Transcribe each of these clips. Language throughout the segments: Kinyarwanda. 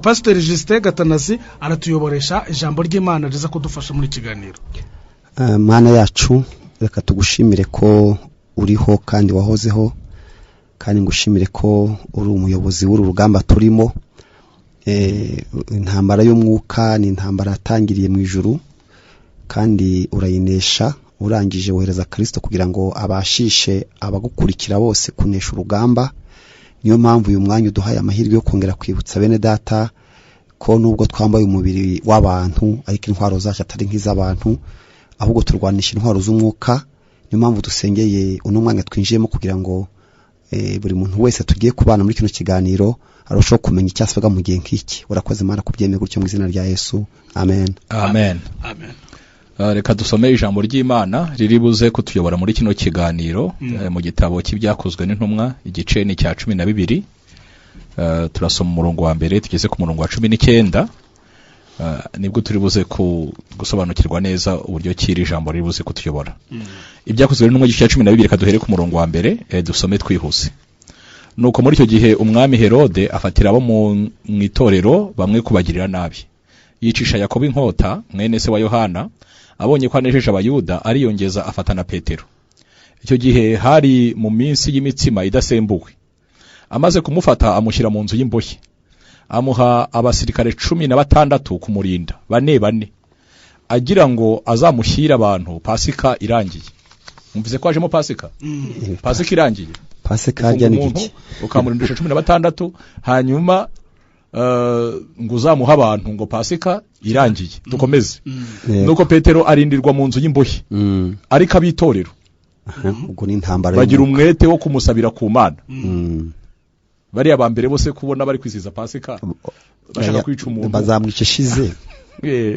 Pasiteri Justin Gatanazi aratuyoboresha ijambo ry'Imana riza kudufasha muri kiganiro. Mana yacu reka tugushimire ko uriho kandi wahozeho, kandi ngushimire ko uri umuyobozi w'uru rugamba turimo. Intambara y'umwuka ni intambara yatangiriye mu ijuru kandi urayinesha, urangije wohereza Kristo kugira ngo abashishe abagukurikira bose kunesha urugamba. Niyo mpamvu uyu mwanya uduhaye amahirwe yo kongera kwibutsa bene data ko nubwo twambaye umubiri w'abantu ariko intwaro zacu atari nk'iz'abantu, ahubwo turwanisha intwaro z'umwuka. Niyo mpamvu dusengeye uno mwanya twinjiyemo kugira ngo buri muntu wese tugiye kubana muri kino kiganiro arushaho kumenya icyasabwa mu gihe nk'iki. Urakoze Mana kubyemeye gutyo mu izina rya Yesu, amen. Amen. Amen. Reka dusome ijambo ry'Imana riribuze kutuyobora muri kino kiganiro mu gitabo cy'ibyakozwe n'intumwa igice ni cya 12. Turasoma umurongo wa mbere tugeze ku murongo wa 19. Nibwo turibuze gusobanukirwa neza uburyo kiri ijambo riribuze kutuyobora. Ibyakozwe n'intumwa igice cya 12, reka duhere ku murongo wa mbere dusome twihuse. Nuko muri icyo gihe umwami Herode afatira abo mu itorero bamwe kubagirira nabi, yicisha Yakobo inkota mwene se wa Yohana. Abonye ko anejeje abayuda ariyongeza afatana Petero. Icyo gihe hari mu minsi y'imitsima idasembuwe. Amaze kumufata amushyira mu nzu y'imbohe, amuha abasirikare 16 kumurinda bane, agira ngo azamushyira abantu Pasika irangiye. Mvuze ko ajemo Pasika? Pasika irangiye. Pasika ajya n'iki? Ukamurindisha 16 hanyuma ngo uzamuha abantu ngo Pasika irangiye. Dukomeze. Nuko Petero arindirwa mu nzu y'imbohe, ariko abitorero ubwo ni intambara bagira umwete wo kumusabira ku Mana. Bari abambere bose kubona bari kwiziza Pasika bashaka kwica umuntu, bazamwica shize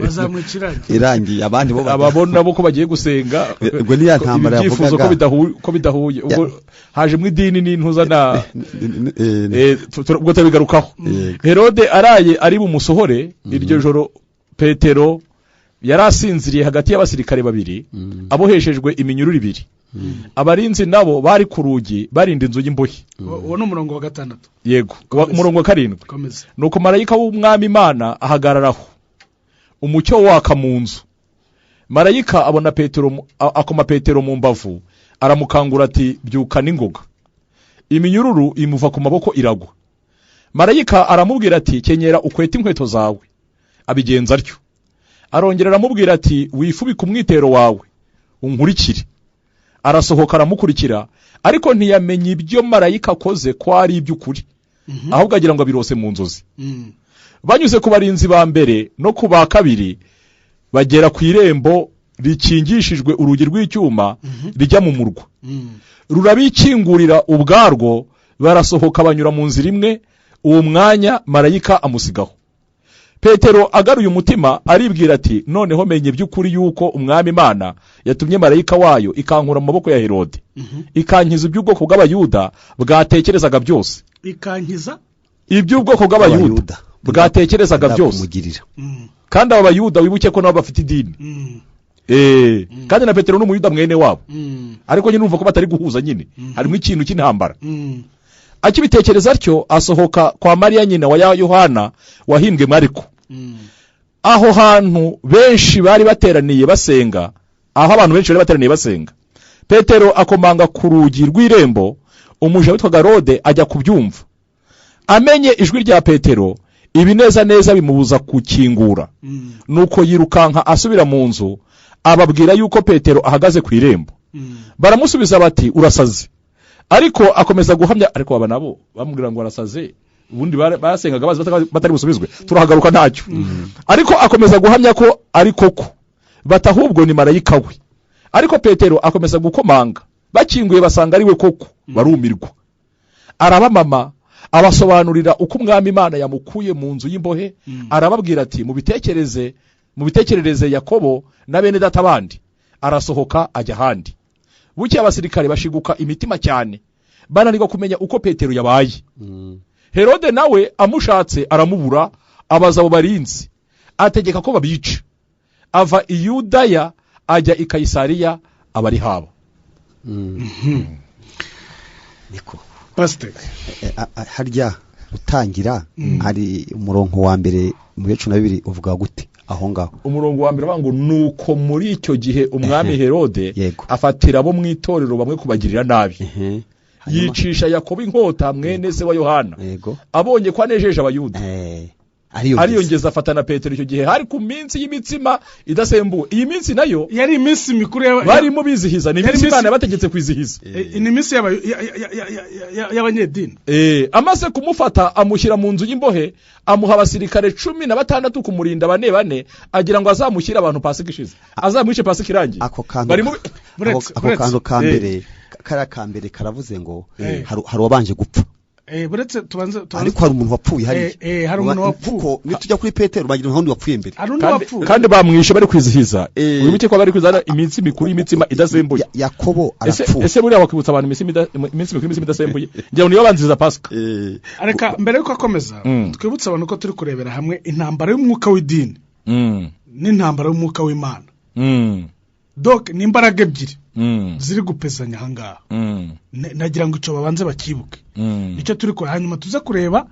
bazamwicira irangiye. Abandi bo ababona bo ko bagiye gusenga, ubwo ni intambara yavugaga ko bidahuye. Ubwo haje mu idini n'intuzana ubwo tabigarukaho. Herode araye ari bumusohore iryo joro, Petero yarasinziriye hagati y'abasirikare 2 aboheshejwe iminyururu 2. Abarinzi nabo bari ku rugi barinda inzu y'imbohe. Uwo ni umurongo wa 6. Yego, umurongo wa 7. Nuko marayika w'umwami Imana ahagararaho, umucyo waka mu nzu. Marayika abona Petero, akoma Petero mu mbavu, aramukangura ati byuka n'ingoga. Iminyururu imuva ku maboko iragwa. Marayika aramubwira ati kenyera ukwete inkweto zawe. Abigenza atyo. Arongera aramubwira ati wifubika umwitero wawe unkurikire. Arasohoka aramukurikira, ariko ntiyamenye ibyo marayika akoze ko ari iby'ukuri, ahubwo agira ngo abirose mu nzozi. Banyuze ku barinzi ba mbere no ku ba kabiri, bagera ku irembo rikingishijwe urugi rw'icyuma rijya mu murwa. Rurabikingurira ubwarwo, barasohoka banyura mu nzira imwe. Uwo mwanya marayika amusigaho. Petero agaruye umutima aribwira ati noneho menye by'ukuri yuko umwami Imana yatumye marayika wayo ikankura mu maboko ya Herode, ikankiza iby'ubwoko bw'abayuda bwatekerezaga byose. Ikankiza iby'ubwoko bw'abayuda bwatekerezaga byose. Kandi aba bayuda wibuke ko nabo bafite idini. Kandi na Petero n'umuyuda mwene wabo. Ariko nyine urumva ko batari guhuza nyine. Harimo ikintu cy'intambara. Akibitekereza atyo asohoka kwa Mariya nyina wa Yohana wahimbwe Mariko. Aho hantu benshi bari bateraniye basenga, aho abantu benshi bari bateraniye basenga. Petero akomanga ku rugi rw'irembo, umuja witwaga Herode ajya kubyumva. Amenye ijwi rya Petero, ibineza neza bimubuza gukingura. Nuko yirukanka asubira mu nzu, ababwira yuko Petero ahagaze ku irembo. Baramusubiza bati urasaze. Ariko akomeza guhamya, ariko aba nabo bamubwira ngo arasaze, ubundi basengaga bazi batari busubizwe, turahagaruka ntacyo. Ariko akomeza guhamya ko ari koko, batahubwo ni marayika we. Ariko Petero akomeza gukomanga, bakinguye basanga ari we koko, barumirwa. Arabamama abasobanurira uko umwami Imana yamukuye mu nzu y'imbohe. Arababwira ati mubitekerereze Yakobo na bene data bandi. Arasohoka ajya handi. Buke abasirikare bashiguka imitima cyane, bananirwa kumenya uko Petero yabaye. Herode nawe amushatse aramubura, abaza abo barinzi, ategeka ko babica. Ava i Yudaya ajya i Kayisariya abari habo. Niko Pastor harya utangira hari umurongo wa mbere mu 12 uvuga gute aho ngaho umurongo wa mbere bango nuko muri icyo gihe umwami Herode afatira abo mu itorero bamwe kubagirira nabi yicisha Yakobo inkota mwene se wa Yohana abonye ko anejeje abayuda ariyongeza afata na Petero icyo gihe hari ku minsi y'imitsima idasembuwe iyi minsi nayo yari iminsi mikuru barimo bizihiza ni iminsi Imana yabategetse kwizihiza ni iminsi y'abanyedini amaze kumufata amushyira mu nzu y'imbohe amuha abasirikare 16 kumurinda bane agira ngo azamushyira abantu Pasika ishize azamwishe Pasika irangiye ako kantu kambere karakambere karavuze ngo hari wabanje gupfa buretse tubanze ariko hari umuntu wapfuye hari umuntu wapfuye kuko nitujya kuri Petero bagira nkundi wapfuye mbere kandi bamwishe bari kwizihiza uyu muke ko bari kwizana iminsi mikuru y'imitsima idasembuye Yakobo arapfuye ese buriya wakibutsa abantu iminsi mikuru y'imitsima idasembuye ngira niyo banziza Pasika areka mbere yuko akomeza twibutsa abantu ko turi kurebera hamwe intambara y'umwuka w'idini n'intambara y'umwuka w'Imana donc ni imbaraga ebyiri ziri gupezanya hangaha nagira ngo icyo babanze bakibuke icyo turi kora hanyuma tuze kureba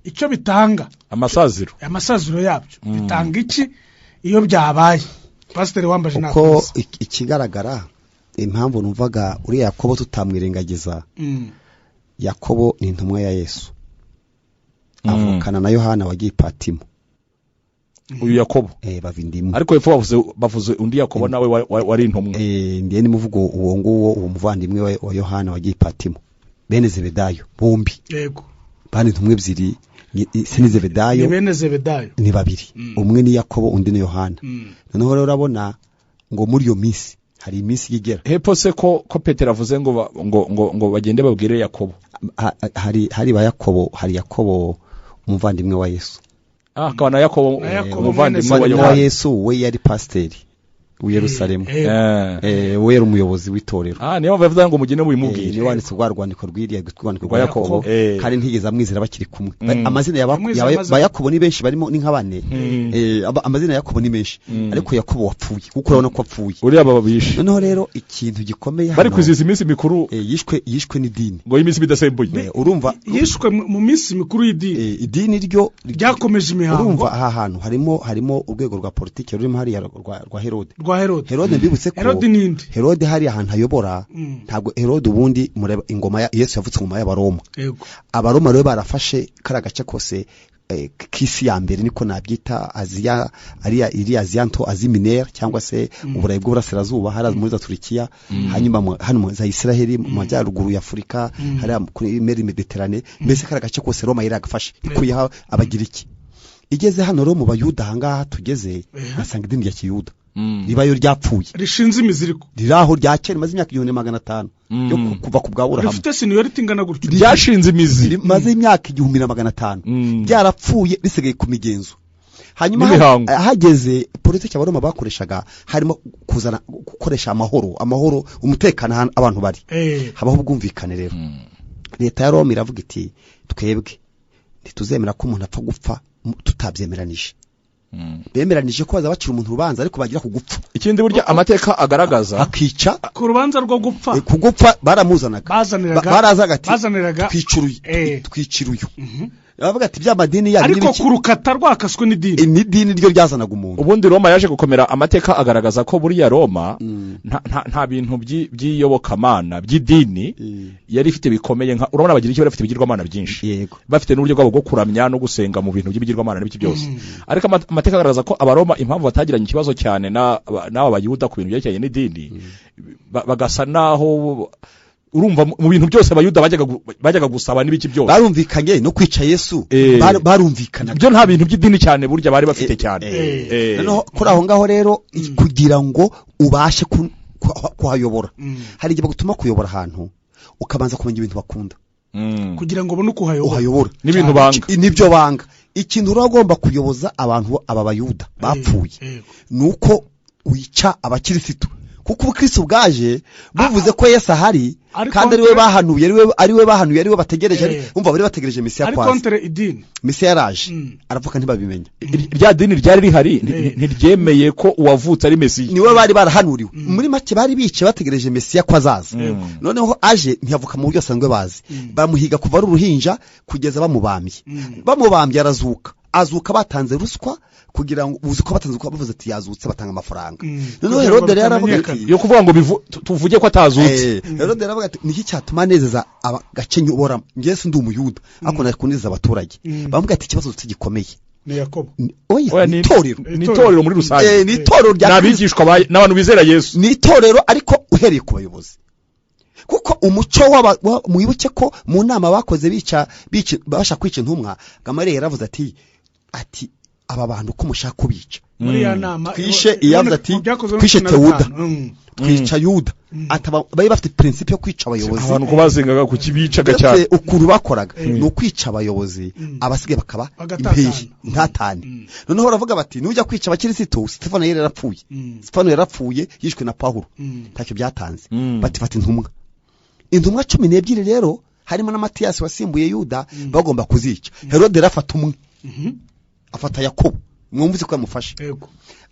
icyo bitanga amasaziro yabyo bitanga iki iyo byabaye Pastor wambaje ko ikigaragara impamvu numvaga uri Yakobo tutamwirengagiza Yakobo ni intumwa ya Yesu avukana na Yohana wagiye Patimo uyu Yakobo bavindimu ariko yepfo bavuze undi Yakobo nawe wari intumwa ndiye ni muvugo uwo nguwo uwo muvandimwe wa Yohana wagiye Patimo bene Zebedayo bombi yego bane intumwe ebyiri ni Zebedayo ni bene Zebedayo ni babiri umwe ni Yakobo undi ni Yohana noneho rero urabona ngo muri iyo minsi hari iminsi yigera hepfo se ko Petero avuze ngo bagende babwire Yakobo hari ba Yakobo hari Yakobo umuvandimwe wa Yesu akabana Yakobo umuvandimwe wa Yesu we yari pasiteri w'Yerusalemu we yari umuyobozi w'itorero niyo bavuga ngo mugene mubimubwire ni wanditse rwandiko rwiriya rwandiko rwa Yakobo kandi ntigeze amwizera bakiri kumwe amazina ya Yakobo ni benshi barimo ni nk'abane amazina ya Yakobo ni menshi ariko Yakobo wapfuye kuko urabona ko apfuye uri ababishe noneho rero ikintu gikomeye bari kwizihiza iminsi mikuru yishwe n'idini ngo iminsi bidasembuye urumva yishwe mu minsi mikuru y'idini idini ryo ryakomeje imihango urumva aha hantu harimo urwego rwa politiki rurimo hari rwa Herode mbibutse ko Herode hari ahantu ayobora ntabwo Herode ubundi mureba ingoma Yesu yavutse mu y'Abaroma Abaroma rero barafashe karagace kose kisi ya mbere niko nabyita Aziya iri Azianto Aziminere cyangwa se uburayi bw'uburasirazuba hari muri za Turikiya hanyuma hano mu za Israeli mu majyaruguru ya Afurika hari kuri Mer Mediterane mbese karagace kose Roma yaragafashe kuyaha abagiriki igeze hano rero mu bayuda hangaha tugeze asanga idini ya Kiyuda ribayo ryapfuye rishinze imiziriko riraho ryakera maze imyaka 1500 yo kuva ku bwaburahamu rifite seniority ingana gutyo ryashinze imizi maze imyaka 1500 ryarapfuye risigaye ku migenzo hanyuma hageze politiki y'Abaroma bakoreshaga harimo kuzana gukoresha amahoro umutekano abantu bari habaho ubwumvikane rero leta ya Roma iravuga iti twebwe ntituzemera ko umuntu apfa gupfa tutabyemeranije bemeranije ko baza bacira umuntu rubanza ariko bagira kugupfa ikindi burya amateka agaragaza akica ku rubanza rwo gupfa kugupfa baramuzanaga bazaniraga twiciruyu bavuga ati by'amadini ya ariko kurukata rwakaswe n'idini n'idini ryo ryazanaga umuntu ubundi Roma yaje gukomera amateka agaragaza ko buriya Roma nta bintu by'iyobokamana by'idini yari ifite bikomeye urabona bagira icyo bafite bigirwamana byinshi bafite n'uburyo bwabo bwo kuramya no gusenga mu bintu by'ibigirwamana n'ibiki byose ariko amateka agaragaza ko Abaroma impamvu batagiranye ikibazo cyane n'aba bayuda ku bintu byerekeye n'idini bagasa naho urumva mu bintu byose abayuda bajyaga gusaba n'ibiki byose barumvikanye no kwica Yesu barumvikana byo nta bintu by'idini cyane burya bari bafite cyane noneho kuri aho ngaho rero kugira ngo ubashe kuhayobora hari igihe bagutuma kuyobora ahantu ukabanza kumenya ibintu bakunda kugira ngo ubone uko uhayobora n'ibintu banga nibyo banga ikintu uragomba kuyoboza abantu aba bayuda bapfuye nuko wica abakirisitu kuko ubukristo bwaje buvuze ko Yesu ahari kandi ariwe bahanuye ariwe bahanuye ariwe bategereje umva bari bategereje Mesiya kwaza ari contre idini Mesiya yaraje aravuka ntibabimenya rya dini ryari rihari ntiryemeye ko uwavutse ari Mesiya niwe bari barahanuriwe muri make bari bice bategereje Mesiya kwazaza noneho aje ntiyavuka mu buryo asanzwe bazi bamuhiga kuva ari uruhinja kugeza bamubambye azuka batanze ruswa kugira ngo uzi ko batanze ko bavuze ati yazutse batanga amafaranga noneho Herode rero aravuga ati yo kuvuga ngo tuvuge ko atazutse Herode aravuga ati niki cyatuma nezeza agacenye ubora ngiye ndi umuyuda ako nari kuneza abaturage bavuga ati ikibazo gikomeye ni Yakobo oya ni itorero muri rusange ni itorero rya nabigishwa n'abantu bizera Yesu ni itorero ariko uhereye ku bayobozi kuko umuco muyibuke ko mu nama bakoze basha kwica intumwa Gamaliel yaravuze ati aba bantu ko mushaka kubica muri ya nama twishe iyavuze ati twishe Tewuda twica Yuda bari bafite principe yo kwica abayobozi abantu ko bazengaga ku kibicaga cyane ukuru bakoraga no kwica abayobozi abasigaye bakaba impeyi ntatane noneho baravuga bati nujya kwica abakirisitu Stefano yarapfuye yishwe na Paulo ntacyo byatanze bati fata intumwa 12 rero harimo na Matiyasi wasimbuye Yuda bagomba kuzica Herode rafata umwe afata Yakobo mwumvise ko yamufashe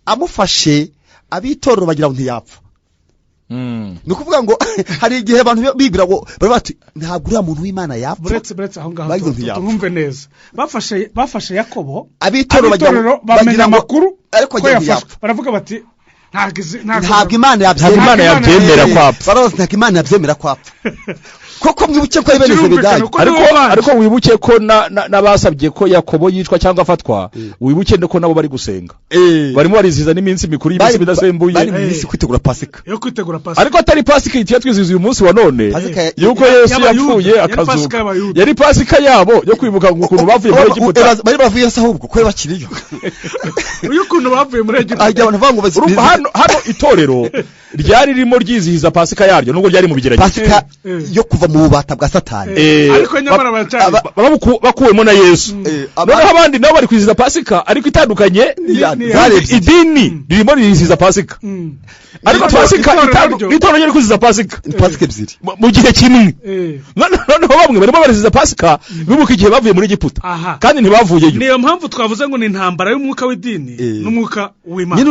amufashe abitorero bagira ngo ntiyapfa nukuvuga ngo hari igihe abantu bibwira ngo bati ntabwo uriya muntu w'Imana yapfa buretse aho ngaho tumve neza bafashe Yakobo abitorero bagira amakuru ariko baravuga bati ntabwo Imana yabyemera kwapfa ntabwo Imana yabyemera kwapfa koko mwibuke ko ibene Zebedayi ariko wibuke ko nabasabye ko Yakobo yicwa cyangwa afatwa wibuke ko nabo bari gusenga barimo bariziza n'iminsi mikuru y'imisi bidasembuye bari mu minsi kwitegura Pasika ariko atari Pasika itiya twiziza uyu munsi wa none yuko Yesu yapfuye akazuka yari Pasika yabo yo kwibuka ukuntu bavuye muri Egiputa bari bavuye ahubwo ko bakiriyo uyu kuntu bavuye muri Egiputa abantu bavuga hano itorero ryari ririmo ryizihiza Pasika yaryo nubwo ryari mu bigeragezo Pasika yo kuva mu bubata bwa Satani ariko nyamara bakuwemo na Yesu noneho abandi nabo bari kwizihiza Pasika ariko itandukanye idini ririmo rizihiza Pasika ariko Pasika itorero ryo kwizihiza Pasika ebyiri mu gihe kimwe noneho bamwe barimo barizihiza Pasika bibuka igihe bavuye muri Egiputa kandi ntibavuyeyo niyo mpamvu twavuze ngo ni intambara y'umwuka w'idini n'umwuka w'Imana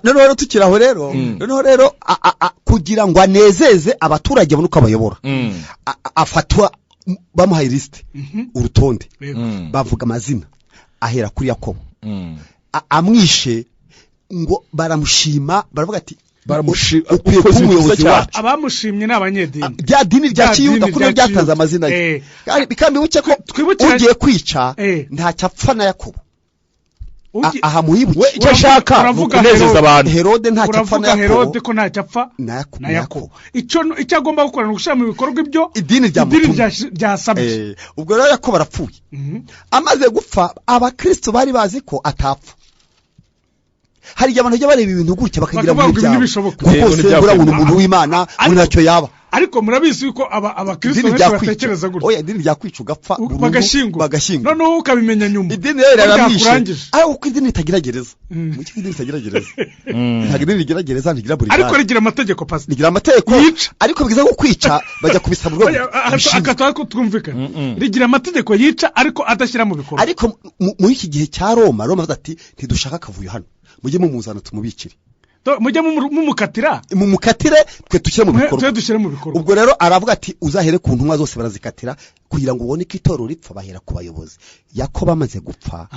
noneho tukiraho rero kugira ngo anezeze abaturage banuko abayobora afatwa bamuhaye liste urutonde bavuga amazina ahera kuri Yakobo amwishe ngo baramushima baravuga ati ukwiye kuba umuyobozi wacu abamushimye n'abanyedini bya dini rya Kiyuda kuno ryatanze amazina ye kandi buke ko ugiye kwica ntacyo apfa na Yakobo aha muyibuke icyo ashaka kunezeza abantu Herode ntacyo apfa na Yakobo Herode ko ntacyo apfa na Yakobo icyo agomba gukora no gushira mu bikorwa ibyo idini ryasabye ubwo rero Yakobo arapfuye amaze gupfa abakristo bari bazi ko atapfa hari abantu bajya bareba ibintu gutya bakagira mu byabo kuko sembura umuntu w'Imana muri nacyo yaba ariko murabizi yuko abakristo batekereza gutya oya idini ryakwica ugapfa bagashingwa noneho ukabimenya nyuma idini yaramishe uko idini itagerageza mu cyo idini itagerageza ntabwo idini rigerageza ntigira buri ariko rigira amategeko pasi rigira amategeko ariko bigize ko kwica bajya kubisaba urwo akatwa ko twumvikana rigira amategeko yica ariko adashyira mu bikorwa ariko mu iki gihe cya Roma bavuga ati ntidushaka kavuyo hano mujye mumuzana tumubikire mujye mumukatira twe dushyire mu bikorwa ubwo rero aravuga ati uzahere ku ntumwa zose barazikatira kugira ngo ubone ko itorero ripfa bahera ku bayobozi Yakobo amaze gupfa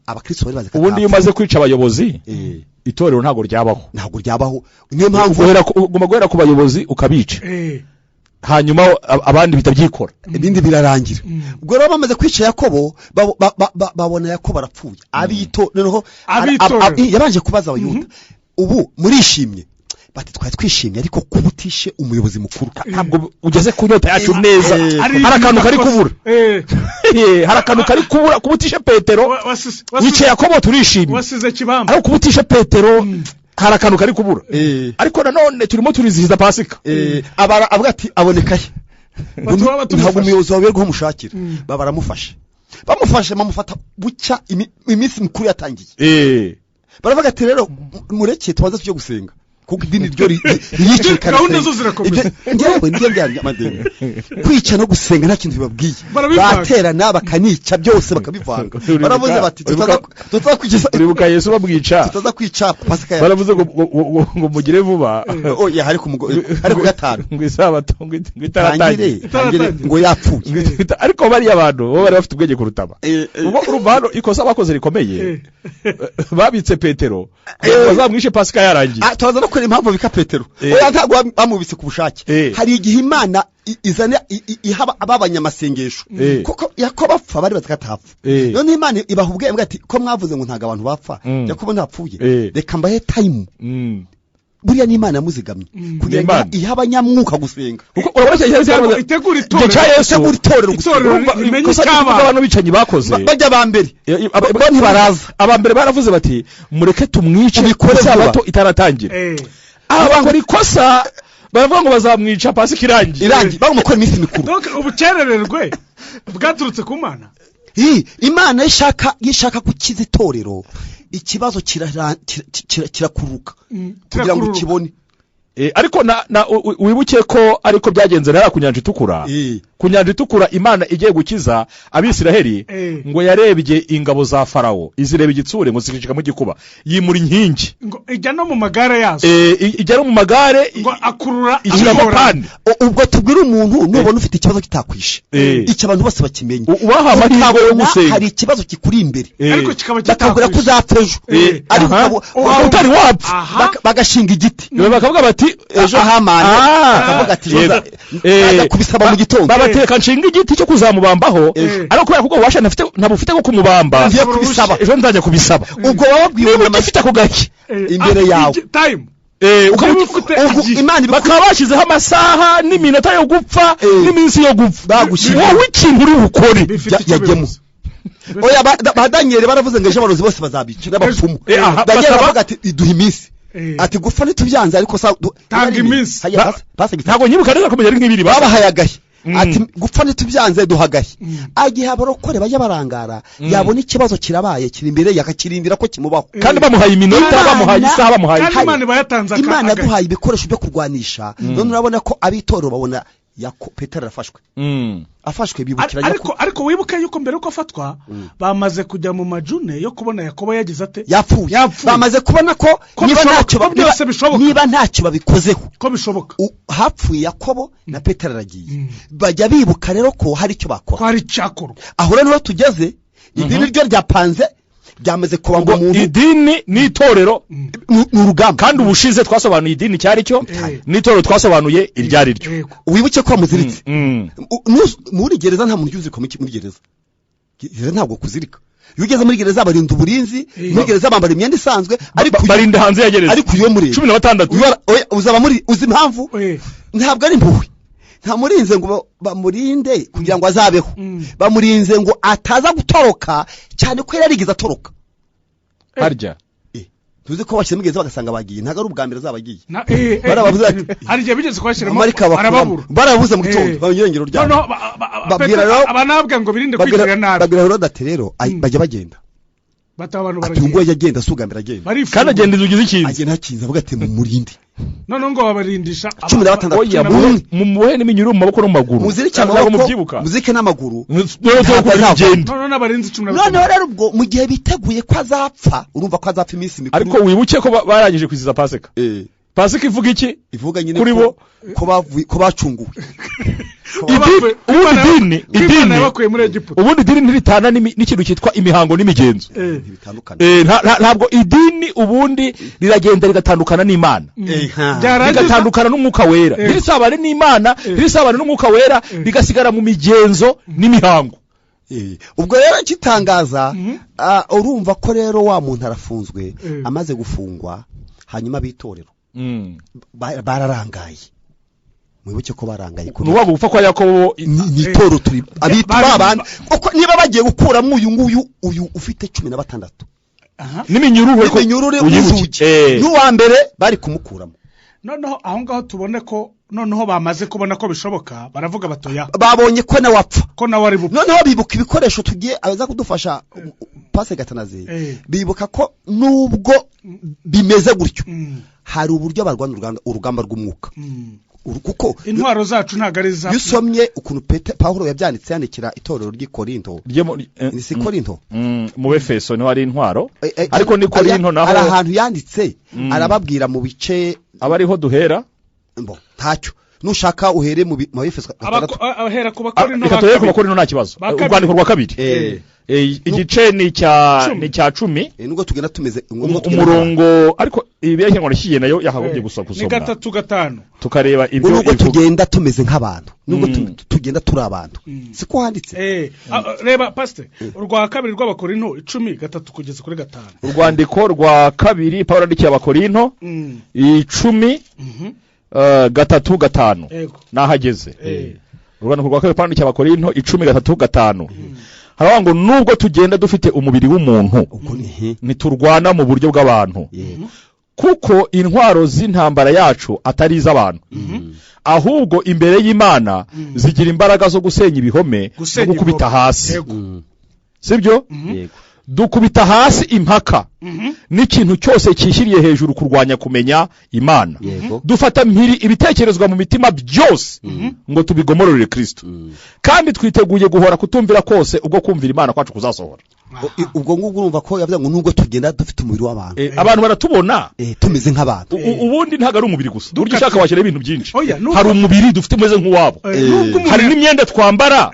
abakristo bari bazikatira ubundi iyo umaze kwica abayobozi itorero ntago ryabaho niyo mpamvu ugomba guhera ku bayobozi ukabica hanyuma abandi bitabyikora ibindi birarangira ubwo rero bamaze kwica Yakobo babona Yakobo arapfuye noneho yabanje kubaza abayuda ubu murishimye bati twari twishimye ariko kubutishe umuyobozi mukuru ntabwo ugeze ku nyota yacu neza hari akantu kari kubura hari akantu kari kubura kubutishe Petero wice Yakobo turishimye wasize kibamba ariko kubutishe Petero hari akantu kari kubura ariko nanone turimo turizihiza Pasika avuga ati aboneka he ntabwo umuyobozi wawe rwo mushakira baramufashe bamufata bucya iminsi mikuru yatangiye baravuga ati rero mureke tubanze tujye gusenga kuko idini ryo riyicika gahunda zo zirakomeza ngewe ndiye by'amadini kwica no gusenga nta kintu bibabwiye baterana bakanica byose bakabivanga baravuze bati tutazakwica uribuka Yesu bamwica tutazakwica Pasika baravuze ngo mugire vuba oya hari ku gatanu ngo isabato ngo itaratangire ngo yapfuye ariko bari abantu bo bari bafite ubwenge kurutaba ubo urumano ikosa bakoze rikomeye babitse Petero bazamwishe Pasika yarangiye tubaza no kuri impamvu bika Petero oya ntago bamubise ku bushake hari igihe Imana izana ihaba abanyamasengesho kuko Yakobo apfa bari bazakatapfa none Imana ibaha ubwenge ati ko mwavuze ngo ntaga abantu bapfa Yakobo ntapfuye reka mbahe time buriya ni Imana muzigamye kugira ngo ihabanyamwuka gusenga kuko urabona itegura itorero imenye cyaba abantu bicanyi bakoze bajya bambere bani baraza abambere baravuze bati mureke tumwice isabato itaratangira abakora ikosa baravuga ngo bazamwica Pasika irangiye bagomba gukora iminsi mikuru donc ubukerererwe bwaturutse ku Mana Imana yishaka gukiza itorero ikibazo kirakuruka kugira ngo ukibone ariko wibuke ko ariko byagenze rero ku nyanja itukura ku nyanja itukura Imana igiye gukiza Abisiraheli ngo yarebye ingabo za Farao izireba igitsure ngo zikicika mu gikuba yimura inkingi ngo ijya no mu magare yazo ijya no mu magare ngo akurura ishyiramo kandi ubwo tubwira umuntu nubona ufite ikibazo kitakwishe icyo abantu bose bakimenye ubaha amahirwe yo gusenga hari ikibazo kikuri imbere ariko kikaba kitakubwira ko uzapfejo ariko utari wapfa bagashinga igiti bakavuga bati ejo hamana bakavuga ati baza kubisaba mu gitondo babateka nshinga igiti cyo kuzamubambaho ariko kubera ko ubasha ntabufite ko kumubamba ejo nzajya kubisaba ubwo bababwiye n'amafite ako gake imbere yawe time bakaba bashizeho amasaha n'iminota yo gupfa n'iminsi yo gupfa wowe ikintu uri bukore yagemo oya ba Daniel baravuze ngo ejo abarozi bose bazabica n'abapfumu Daniel aravuga ati iduha iminsi ati gupfa nitubyanze ariko tanga iminsi ntago nyibuka neza kumenya ari nk'ibiri babahayagaye ati gupfa nitubyanze duhagaye agihe abarokore bajya barangara yabona ikibazo kirabaye kiri imbere yakakirindira ko kimubaho kandi bamuhaye iminota bamuhaye isaha bamuhaye Imana yaduhaye ibikoresho byo kurwanisha none urabona ko abitorero babona Petero arafashwe afashwe bibukiranya ariko wibuke yuko mbere uko afatwa bamaze kujya mu majune yo kubona Yakobo yagize ate yapfuye bamaze kubona ko niba ntacyo babikozeho ko bishoboka hapfuye Yakobo na Petero aragiye bajya bibuka rero ko hari icyo bakora ko hari cyakorwa aho rero tugeze idini ryo ryapanze byamaze kuba ngo umuntu idini n'itorero n'urugamba kandi ubushize twasobanuye idini cyari cyo n'itorero twasobanuye iryari ryo wibuke ko muziritse muri gereza nta muntu uzi ko muri gereza ntabwo kuzirika iyo ugeze muri gereza barinda uburinzi muri gereza bambara imyenda isanzwe ariko barinda hanze ya gereza ariko iyo muri 16 uzaba muri uzi impamvu ntabwo ari impuhwe nta murinze ngo bamurinde kugira ngo azabeho bamurinze ngo ataza gutoroka cyane ko yarigize atoroka harya tuzi ko bashyira mugeze bagasanga bagiye ntago ari ubwambere zabagiye barabavuze ati hari gihe bigeze kwashiramo arababura barabuze mu gitondo banyengero ryabo babwira rero abanabwa ngo birinde kwigirira nabi babwira rero date rero bajya bagenda batabantu baragiye atungo yagenda sugambira agenda kandi agenda izugize ikintu agenda hakinza avuga ati mumurinde none ngo babarindisha 16 mu muhe n'iminyuru mu maboko no mu maguru muzirike amaboko muzike n'amaguru none n'abarinzi 16 none rero ubwo mu gihe biteguye ko azapfa urumva ko azapfa iminsi mikuru ariko wibuke ko barangije kwiziza Pasika Pasika ivuga iki ivuga nyine kuri bo ko bacunguwe idini yabakuye muri Egiputa ubundi idini ntiritana n'ikintu cyitwa imihango n'imigenzo ntabwo idini ubundi riragenda rigatandukana n'Imana rigatandukana n'umwuka wera ririsabane n'Imana ririsabane n'umwuka wera rigasigara mu migenzo n'imihango ubwo rero kitangaza urumva ko rero wa muntu arafunzwe amaze gufungwa hanyuma bitorero bararangaye mwibuke ko barangaye ko nuwabo upfa kwa Yakobo nitoro turi abitubabana uko niba bagiye gukuramo uyu ufite 16 n'iminyururu uyibuke n'uwa mbere bari kumukuramo noneho aho ngaho tubone ko noneho bamaze kubona ko bishoboka baravuga batoya babonye ko na wapfa ko nawe ari bupfa noneho bibuka ibikoresho tugiye aza kudufasha Pastor Gatanazi bibuka ko nubwo bimeze gutyo hari uburyo barwana urugamba rw'umwuka kuko intwaro zacu ntago ari za yusomye ukuntu Pawulo yabyanditse yandikira itorero ry'Ikorinto ni si Korinto mu Efeso niho ari intwaro ariko ni Korinto naho ari ahantu yanditse arababwira mu bice abariho duhera ntacyo nushaka uhere mu Efeso ahera ku Bakorinto ku Bakorinto nta kibazo urwandiko rwa kabiri igice ni cya 10 nubwo tugenda tumeze umurongo ariko ibireke ngo nashiye nayo yakagobye gusa kusoma ni 3-5 tukareba ibyo nubwo tugenda tumeze nk'abantu nubwo tugenda turi abantu siko handitse reba pastor urwa kabiri rw'Abakorinto 10:3 kugeza kuri 5 urwandiko rwa kabiri Paulo yandikiye Abakorinto 10 3-5 nahageze urwandiko rwa kabiri Paulo yandikiye Abakorinto 10:3-5 haravuga ngo nubwo tugenda dufite umubiri w'umuntu ntiturwana mu buryo bw'abantu kuko intwaro z'intambara yacu atari iz'abantu ahubwo imbere y'Imana zigira imbaraga zo gusenya ibihome no gukubita hasi sibyo dukubita hasi impaka n'ikintu cyose cyishyiriye hejuru kurwanya kumenya Imana dufata mpiri ibitekerezwa mu mitima byose ngo tubigomororere Kristo kandi twiteguye guhora kutumvira kose ubwo kumvira Imana kwacu kuzasohora ubwo ngubwo urumva ko yavuze ngo nubwo tugenda dufite umubiri w'abantu abantu baratubona tumeze nk'abantu ubundi ntago ari umubiri gusa buryo ushaka washyira ibintu byinshi hari umubiri dufite umeze nk'uwabo hari n'imyenda twambara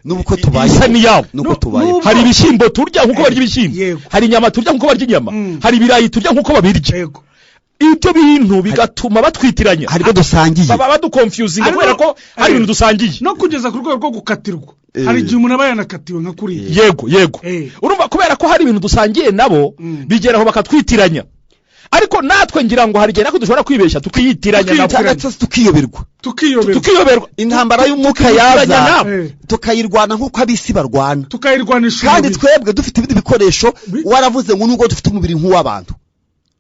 nuko tubaye isa niyabo nuko tubaye hari ibishyimbo turya nkuko barya ibishyimbo hari inyama turya nkuko barya inyama hari ibirayi turya nkuko babirya ibyo bintu bigatuma batwitiranya hariko dusangiye baba baduconfusing kubera ko hari ibintu dusangiye no kugeza ku rwego rwo gukatirwa hari igihe umuntu aba yanakatiwe nka kuri yego urumva kubera ko hari ibintu dusangiye nabo bigeraho bakatwitiranya ariko natwe ngira ngo hari igihe nako dushobora kwibeshya tukiyitiranya nabo tukiyoberwa intambara y'umwuka yaza tukayirwana nk'uko abisi barwana tukayirwanisha kandi twebwe dufite ibindi bikoresho waravuze ngo nubwo dufite umubiri nk'uw'abantu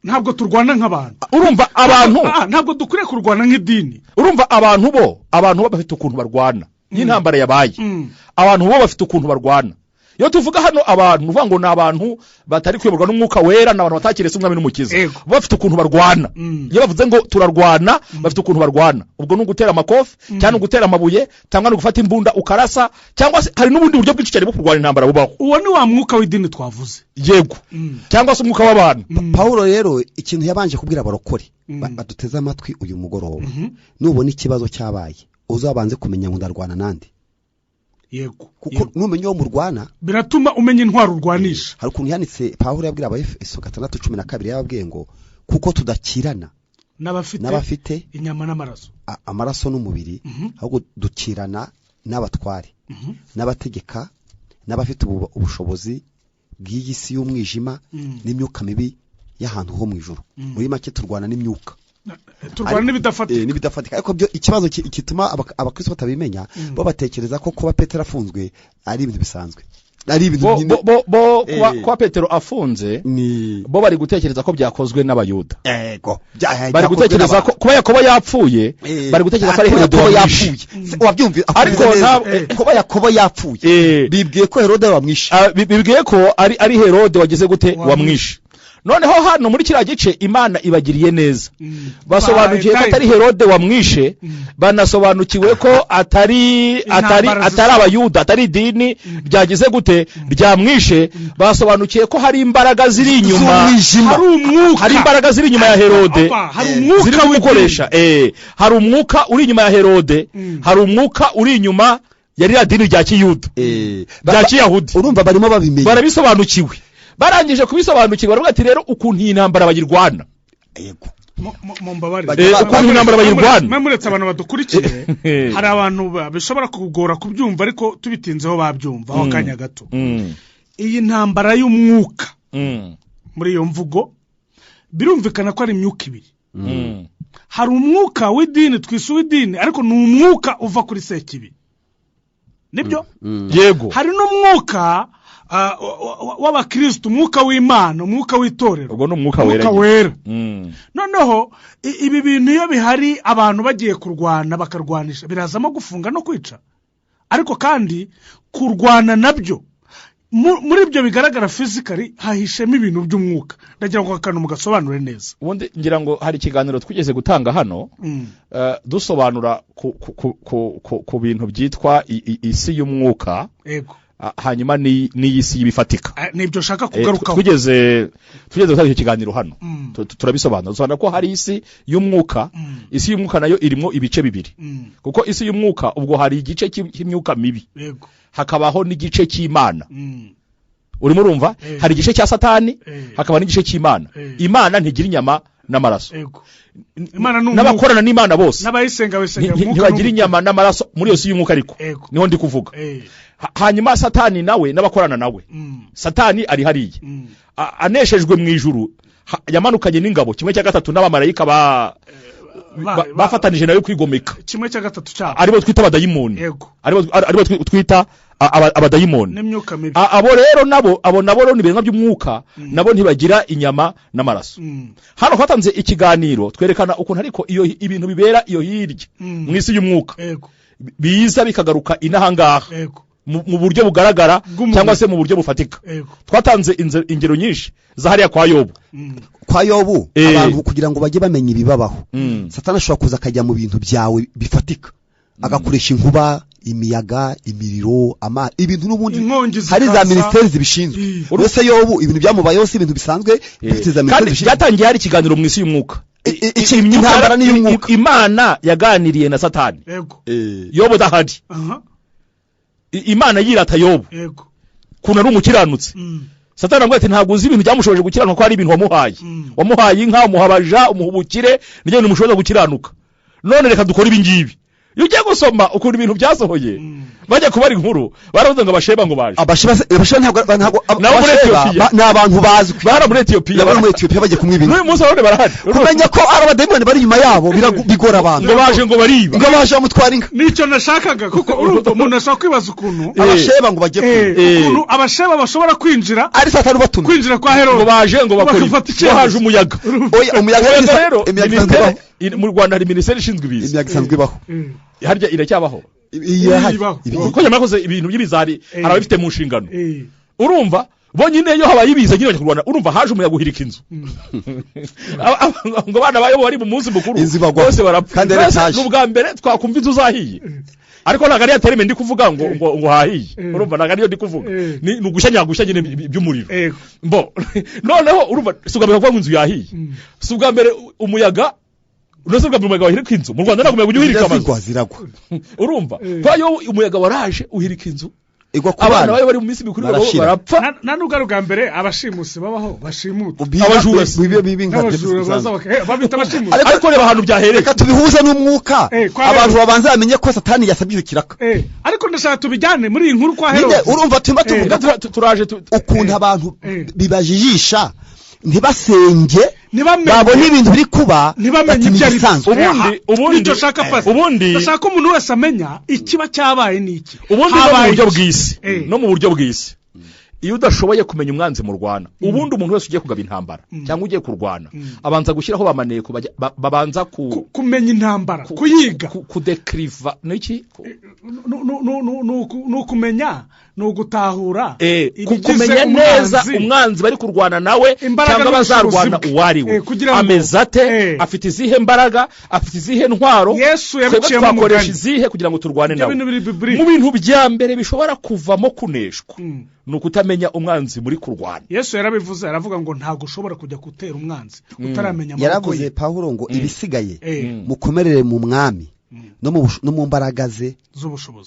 ntabwo turwana nk'abantu urumva abantu ntabwo dukwiye kurwana nk'idini urumva abantu bafite ukuntu barwana n'intambara yabaye abantu bo bafite ukuntu barwana iyo tuvuga hano abantu uvuga ngo ni abantu batari kuyoborwa n'umwuka wera n'abantu batakirese umwami n'umukiza bafite ukuntu barwana iyo bavuze ngo turarwana bafite ukuntu barwana ubwo ni ugutera amakofi cyangwa ugutera amabuye cyangwa gufata imbunda ukarasa cyangwa se hari n'ubundi buryo bwinshi cyane bwo kurwana intambara bubaho uwo ni wa mwuka w'idini twavuze yego cyangwa se umwuka w'abantu Paulo rero ikintu yabanje kubwira abarokore baduteze amatwi uyu mugoroba nubona ikibazo cyabaye uzabanze kumenya ngo ndarwana nande yego kuko numenye wo murwana biratuma umenya intwaro urwanisha hari ukuntu yanitse Pawulo yabwira Abaefeso 6:12 yababwiye ngo kuko tudakirana n'abafite inyama n'amaraso amaraso n'umubiri ahubwo dukirana n'abatware n'abategeka n'abafite ubushobozi bw'iyi si y'umwijima n'imyuka mibi y'ahantu ho mu ijuru muri make turwana n'imyuka turwana n'ibidafatika ariko byo ikibazo kituma abakristo batabimenya bo batekereza ko kuba Petero afunzwe ari ibintu bisanzwe ari ibintu kuba Petero afunze bo bari gutekereza ko byakozwe n'abayuda yego bari gutekereza ko kuba Yakobo yapfuye bari gutekereza ko ari Herode yapfuye wabyumvira ariko kuba Yakobo yapfuye bibwiye ko Herode wamwishe bibwiye ko ari Herode wageze gute wamwishe noneho hano muri kiriya gice Imana ibagiriye neza basobanukiye ko atari Herode wamwishe banasobanukiwe ko atari abayuda atari idini ryagize gute ryamwishe basobanukiye ko hari imbaraga ziri inyuma hari imbaraga ziri inyuma ya Herode ziri gukoresha hari umwuka uri inyuma ya Herode hari umwuka uri inyuma ya rya dini rya Kiyuda rya Kiyahudi urumva barimo babimenya barabisobanukiwe barangije kubisobanukirwa baravuga ati rero ukuntu iyi ntambara bayirwana yego ukuntu intambara bayirwana muretse abantu badukurikiye hari abantu bishobora kugora kubyumva ariko tubitinzeho babyumva aho kanya gato iyi ntambara y'umwuka muri iyo mvugo birumvikana ko ari imyuka ibiri hari umwuka w'idini twise uw'idini ariko ni umwuka uva kuri Sekibi nibyo yego hari n'umwuka w'abakristo umwuka w'Imana umwuka w'itorero ubwo n'umwuka wera noneho ibi bintu iyo bihari abantu bagiye kurwana bakarwanisha birazamo gufunga no kwica ariko kandi kurwana nabyo muri ibyo bigaragara physically hahishemo ibintu by'umwuka ndagira ngo akantu mugasobanure neza ubundi ngira ngo hari ikiganiro twigeze gutanga hano dusobanura ku bintu byitwa isi y'umwuka yego hanyuma n'iy'isi y'ibifatika nibyo shaka kugarukaho tugeze gutanga icyo kiganiro hano turabisobanura ko hari isi y'umwuka isi y'umwuka nayo irimo ibice bibiri kuko isi y'umwuka ubwo hari igice cy'imyuka mibi yego hakabaho n'igice cy'Imana urimo urumva hari igice cya Satani hakaba n'igice cy'Imana Imana ntigira inyama n'amaraso n'abakorana n'Imana bose n'abayisenga ntibagira inyama n'amaraso muri iyo si y'umwuka ariko niho ndi kuvuga hanyuma Satani nawe n'abakorana nawe Satani ari hariya aneshejwe mu ijuru yamanukanye n'ingabo 1/3 n'abamarayika bafatanije nawe kwigomeka 1/3 cyabo aribo twita abadayimoni aribo twita abadayimoni n'imyuka mibi abo rero nabo ni ibintu by'umwuka nabo ntibagira inyama n'amaraso hano twatanze ikiganiro twerekana ukuntu ariko iyo ibintu bibera iyo hirya mu isi y'umwuka biza bikagaruka inahangaha mu buryo bugaragara cyangwa se mu buryo bufatika twatanze ingero nyinshi za hariya kwa Yobu abantu kugira ngo bajye bamenya ibibabaho Satani ashobora kuza akajya mu bintu byawe bifatika agakoresha inkuba imiyaga imiriro ibintu n'ubundi hari za ministeri zibishinzwe uretse Yobu ibintu byamubayeho si ibintu bisanzwe kandi byatangiye hari ikiganiro mu isi y'umwuka intambara ni y'umwuka Imana yaganiriye na Satani Yobu dahari Imana yirata Yobu kuna ari umukiranutse Satani amubwira ati ntabwo uzi ibintu byamushoboje gukiranuka ko ari ibintu wamuhaye inka umuhabaja umuhubukire nijye nimushoboza gukiranuka none reka dukora ibi ngibi iyo ugiye gusoma ukuntu ibintu byasohoye bajya kubara inkuru baravuze ngo abasheba ngo baje abasheba ntabwo ni abantu bazwi bara muri Ethiopia bagiye kumwiba n'uyu munsi abone barahari kumenya ko ari abadayimoni bari inyuma yabo bigora abantu ngo baje ngo bariba ngo baje bamutwara inka nicyo nashakaga kuko urumva umuntu ashaka kwibaza ukuntu abasheba ngo bagiye ukuntu abasheba bashobora kwinjira ari Satani batuma kwinjira kwa Herode ngo baje ngo bakora ko haje umuyaga umuyaga rero mu Rwanda hari ministeri ishinzwe ibiza imiyaga isanzwe ibaho harya iracyabaho kuko yamakoze ibintu by'ibizari arabifite mu nshingano urumva bonyine iyo habaye ibiza nyine ku Rwanda urumva haje umuyaga uhirika inzu ngo bana bayo bari mu munsi mukuru bose barapfa n'ubwa mbere twakumva inzu zahiye ariko ntago ari yatereme ndi kuvuga ngo hahiye urumva ntago ariyo ndi kuvuga ni ugushyanya nyine by'umuriro mbo noneho urumva sugambira kuvuga inzu yahiye sugambere umuyaga Uretse bwa umuyaga wahirika inzu mu Rwanda nagumye guhirika amazu urumva kwayo umuyaga waraje uhirika inzu abana bayo bari mu minsi mikuru barapfa nanugaruga mbere abashimusi babaho bashimuta abajura babita abashimusi ariko reba ahantu byahereka tubihuza n'umwuka abantu babanza bamenye ko Satani yasabye ikiraka ariko ndashaka tubijyane muri iyi nkuru kwa Herode urumva tumba tuvuga turaje ukuntu abantu bibajijisha ntibasenge babona ibintu biri kuba ntibamenye ibyo ari ubundi ndashaka umuntu wese amenya ikiba cyabaye n'iki ubundi no mu buryo bw'isi iyo udashoboye kumenya umwanzi mu Rwanda ubundi umuntu wese ugiye kugaba intambara cyangwa ugiye kurwana abanza gushyiraho bamaneye babanza kumenya intambara kuyiga kudekriva n'iki nukumenya nugutahura kumenya neza umwanzi bari kurwana nawe cyangwa bazarwana uwariwe amezate afite izihe mbaraga afite izihe ntwaro Yesu yabiciye mu mugani izihe kugira ngo turwane nawe mu bintu bya mbere bishobora kuvamo kuneshwa nukutamenya umwanzi muri kurwana Yesu yarabivuze aravuga ngo ntago ushobora kujya gutera umwanzi utaramenya amaboko yaravuze Paulo ngo ibisigaye mukomerere mu mwami no mu mbaraga ze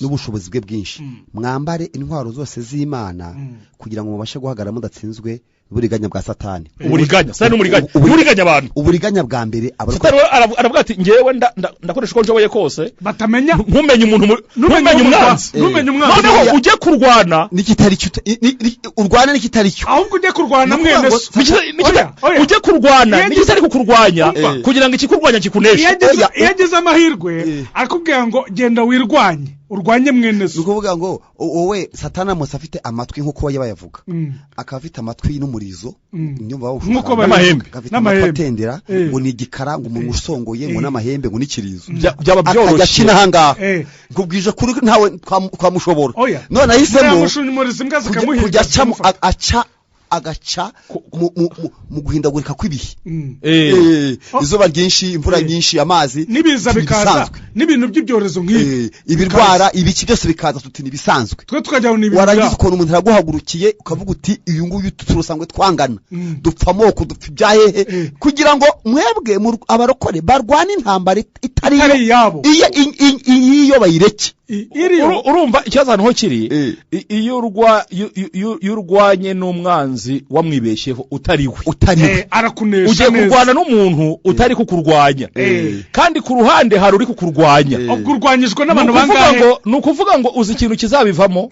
n'ubushobozi bwe bwinshi mwambare intwaro zose z'Imana kugira ngo mubashe guhagarara mudatsinzwe uburiganya bwa Satani uburiganya abantu uburiganya bwa mbere Satani aravuga ati ngewe ndakoresha uko nshoboye kose batamenya ntumenye umuntu ntumenye umwanzi noneho ujye kurwana n'ikitari cyo urwana n'ikitari cyo ahubwo ujye kurwana mwene ujye kurwana n'ikitari kukurwanya kugira ngo ikikurwanya kikuneshe yagize amahirwe akubwira ngo genda wirwanye urwanye mwene so nukuvuga ngo wowe Satana mose afite amatwi nkuko bayavuga akaba afite amatwi n'umurizo nyumva nkuko n'amahembe n'amahembe ngo ni igikara ngo umuntu usongoye ngo n'amahembe ngo n'ikirizo byaba byoroshye akagakina hangaha kubwije kuri ntawe twamushobora none ahisemo kujya agaca mu guhindagurika kw'ibihe izuba ryinshi imvura nyinshi amazi nibiza bikaza n'ibintu by'ibyorezo nk'ibi ibirwara ibiki byose bikaza tuti nibisanzwe twe tukajyaho n'ibintu warangiza ukuntu umuntu araguhagurukiye ukavuga uti uyu nguyu turusangwe twangana dupfa amoko dupfa ibyahehe kugira ngo mwebwe abarokore barwane intambara itari yabo iyo bayireke urumva ikibazo ahantu kiri iyo urwanye n'umwanzi wamwibeshyeho utariwe arakunesha ugiye kurwana n'umuntu utari kukurwanya kandi ku ruhande hari uri kukurwanya kurwanyijwe n'abantu bangahe ni ukuvuga ngo uzi ikintu kizabivamo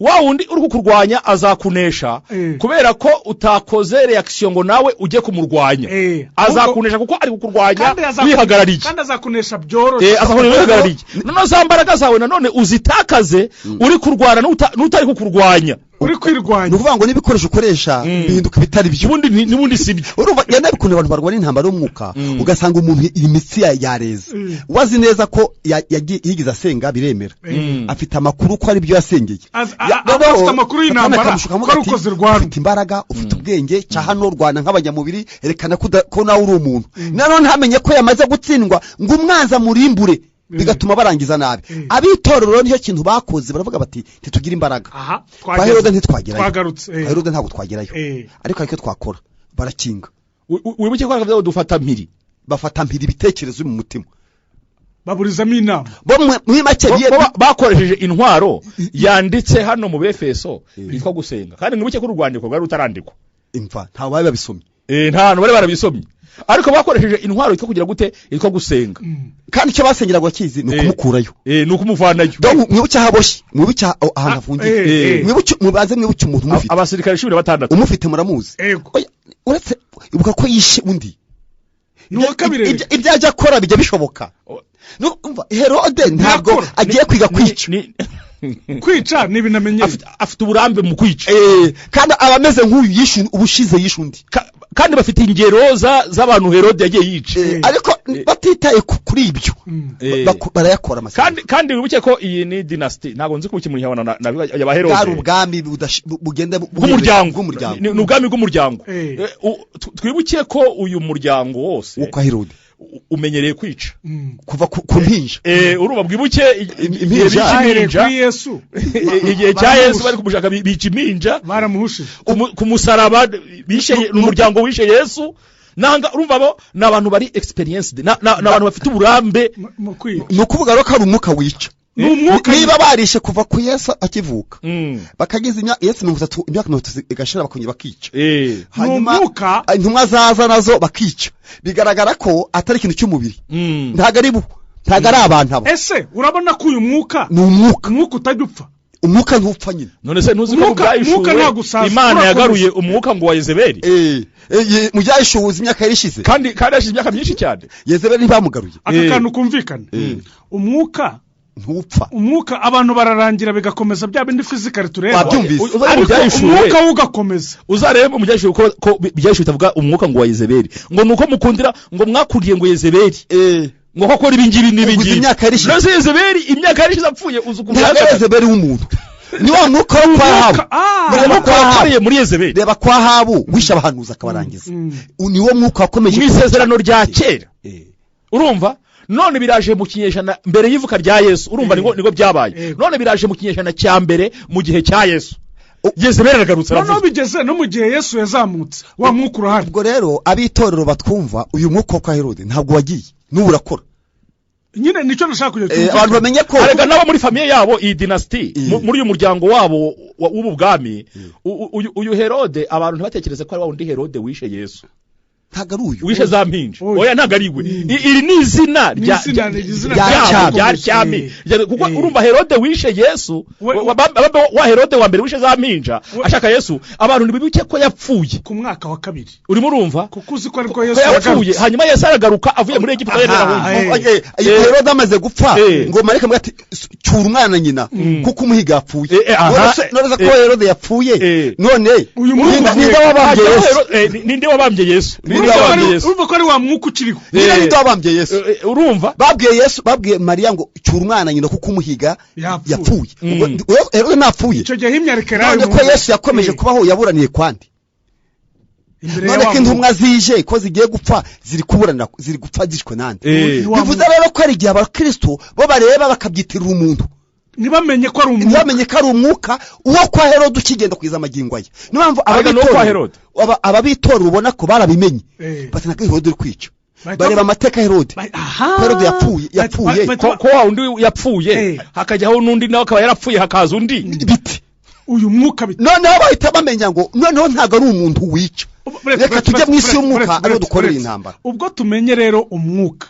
wa wundi uri kukurwanya azakunesha kubera ko utakoze reaction ngo nawe ujye kumurwanya azakunesha kuko ari kukurwanya wihagarariye kandi azakunesha byoroshye azakunesha wihagarariye none za mbaraga zawe nanone uzitakaze uri kurwana n'utari kukurwanya uri kwirwanya nukuvuga ngo n'ibikoresho ukoresha bihinduka bitari byo n'ubundi sibyo urumva yana bikunde abantu barwana intambara y'umwuka ugasanga umuntu imitsi yareze wazi neza ko yigize asenga biremera afite amakuru ko ari byo yasengeye afite amakuru y'intambara ko ukoze rwanda ufite imbaraga ufite ubwenge cya hano rwanda nk'abanyamubiri erekana ko nawe uri umuntu nanone ntamenye ko yamaze gutsindwa ngo umwanza murimbure bigatuma barangiza nabi abitorero niyo kintu bakoze baravuga bati ntitugira imbaraga kwa Herode ntitwagerayo Herode ntabwo twagerayo ariko ariko twakora barakinga wibuke ko akavuga dufata mpiri bafata mpiri ibitekerezo mu mutima baburizamo inama bo muri make bakoresheje intwaro yanditse hano mu Befeso yitwa gusenga kandi mwibuke ko urwandiko rwari rutarandikwa imva ntawe bari babisomye nta hantu bari barabisomye ariko bakoresheje intwaro yitwa kugira gute yitwa gusenga kandi icyo basengeraga bakizi ni ukumukurayo ni ukumuvanayo mwibuke ahaboshye mwibuke ahantu afungiye mwibuke mubaze mwibuke umuntu umufite abasirikare 16 umufite muramuzi uretse ibuka ko yishe undi ibyaje akora bijya bishoboka numva Herode ntabwo agiye kwiga kwica nibinamenye afite uburambe mu kwica kandi abameze nk'uyu yishu ubushize yishundi kandi bafite ingero z'abantu Herode yagiye yica ariko batitaye kuri ibyo barayakora amasezerano kandi wibuke ko iyi ni dynasty ntago nzi kuki muri habana yaba Herode ari ubwami bugenda bw'umuryango ni ubwami bw'umuryango twibuke ko uyu muryango wose uko Herode umenyereye kwica kuva ku mpinja uruba bwibuke impinja kuri Yesu igihe cya Yesu bari kumushaka bica impinja baramuhushije ku musaraba bishe n'umuryango wishe Yesu nanga urumva bo nabantu bari experienced nabantu bafite uburambe no kuvuga ro ko umwuka wica niba barishe kuva ku Yesu akivuka bakagize Yesu 30 imyaka 30 igashira bakongera bakica hanyuma intumwa zaza nazo bakica bigaragara ko atari ikintu cy'umubiri ntago ari ntago ari abantu abo ese urabona ko uyu mwuka ni umwuka utajya upfa umwuka ntupfa nyine none se ntuzi ko bwayishuwe Imana yagaruye umwuka ngo wa Yezebeli mu byayishubuza imyaka yarishize kandi yashize imyaka myinshi cyane Yezebeli ntibamugaruye akakantu kumvikana umwuka ntupfa umwuka abantu bararangira bigakomeza bya bindi physically tureba ariko umwuka ugakomeza uzarebe mu byashuye ko byashuye tavuga umwuka ngo wa Yezebeli ngo nuko mukundira ngo mwakuriye ngo Yezebeli ngo kokora ibingibi n'ibingibi nose Yezebeli imyaka yarishize apfuye uzukumva Yezebeli w'umuntu ni wa mwuka wo kwahariye muri Yezebeli reba kwa Habu wisha abahanuza akabarangiza ni wo mwuka wakomeje mu isezerano rya kera urumva none biraje mu kinyejana mbere y'ivuka rya Yesu urumva nigo byabaye none biraje mu kinyejana cya mbere mu gihe cya Yesu Yezebeli aragarutse no bigeze no mu gihe Yesu yazamutse wa mwuka urahari ubwo rero abitorero batwumva uyu mwuka kwa Herode ntabwo wagiye n'uburakora nyine nicyo nashaka kujya abantu bamenye ko arega nabo muri famille yabo iyi dynasty muri uyu muryango wabo w'ubugami uyu Herode abantu ntibatekereze ko ari wa undi Herode wishe Yesu ntago ari uyu wishe za mpinja oya ntago ari we iri ni izina rya cyami kuko urumva Herode wishe Yesu wa Herode wa mbere wishe za mpinja ashaka Yesu abantu nibibuke ko yapfuye ku mwaka wa 2 urimo urumva kuko uzi ko ariko Yesu yapfuye hanyuma Yesu aragaruka avuye muri Egiputa Herode amaze gupfa ngo mareka mwati cyura umwana nyina kuko umuhiga yapfuye none ko Herode yapfuye none uyu ninde wabambye Yesu urumva ko ari wa mwuka ukiriho ninde wabambye Yesu urumva babwiye Maria ngo cyura umwana nyina kuko umuhiga yapfuye Herode napfuye icyo gihe himyarekera none ko Yesu yakomeje kubaho yaburaniye kwandi none ko intumwa zije ko zigiye gupfa ziri kuburana ziri gupfa zishwe nande bivuze rero ko ari igihe abakristo bo bareba bakabyitirira umuntu nibamenye ko ari umwuka uwo kwa Herode ukigenda kwiza amagingo ye nimpamvu ababitora ubona ko barabimenye bati naka Herode uri kwica bareba amateka Herode yapfuye ko undi yapfuye hakajyaho nundi nawe akaba yarapfuye hakaza undi biti uyu mwuka biti noneho bahita bamenya ngo noneho ntago ari umuntu wica reka tujye mu isi y'umwuka ari dukorera intambara ubwo tumenye rero umwuka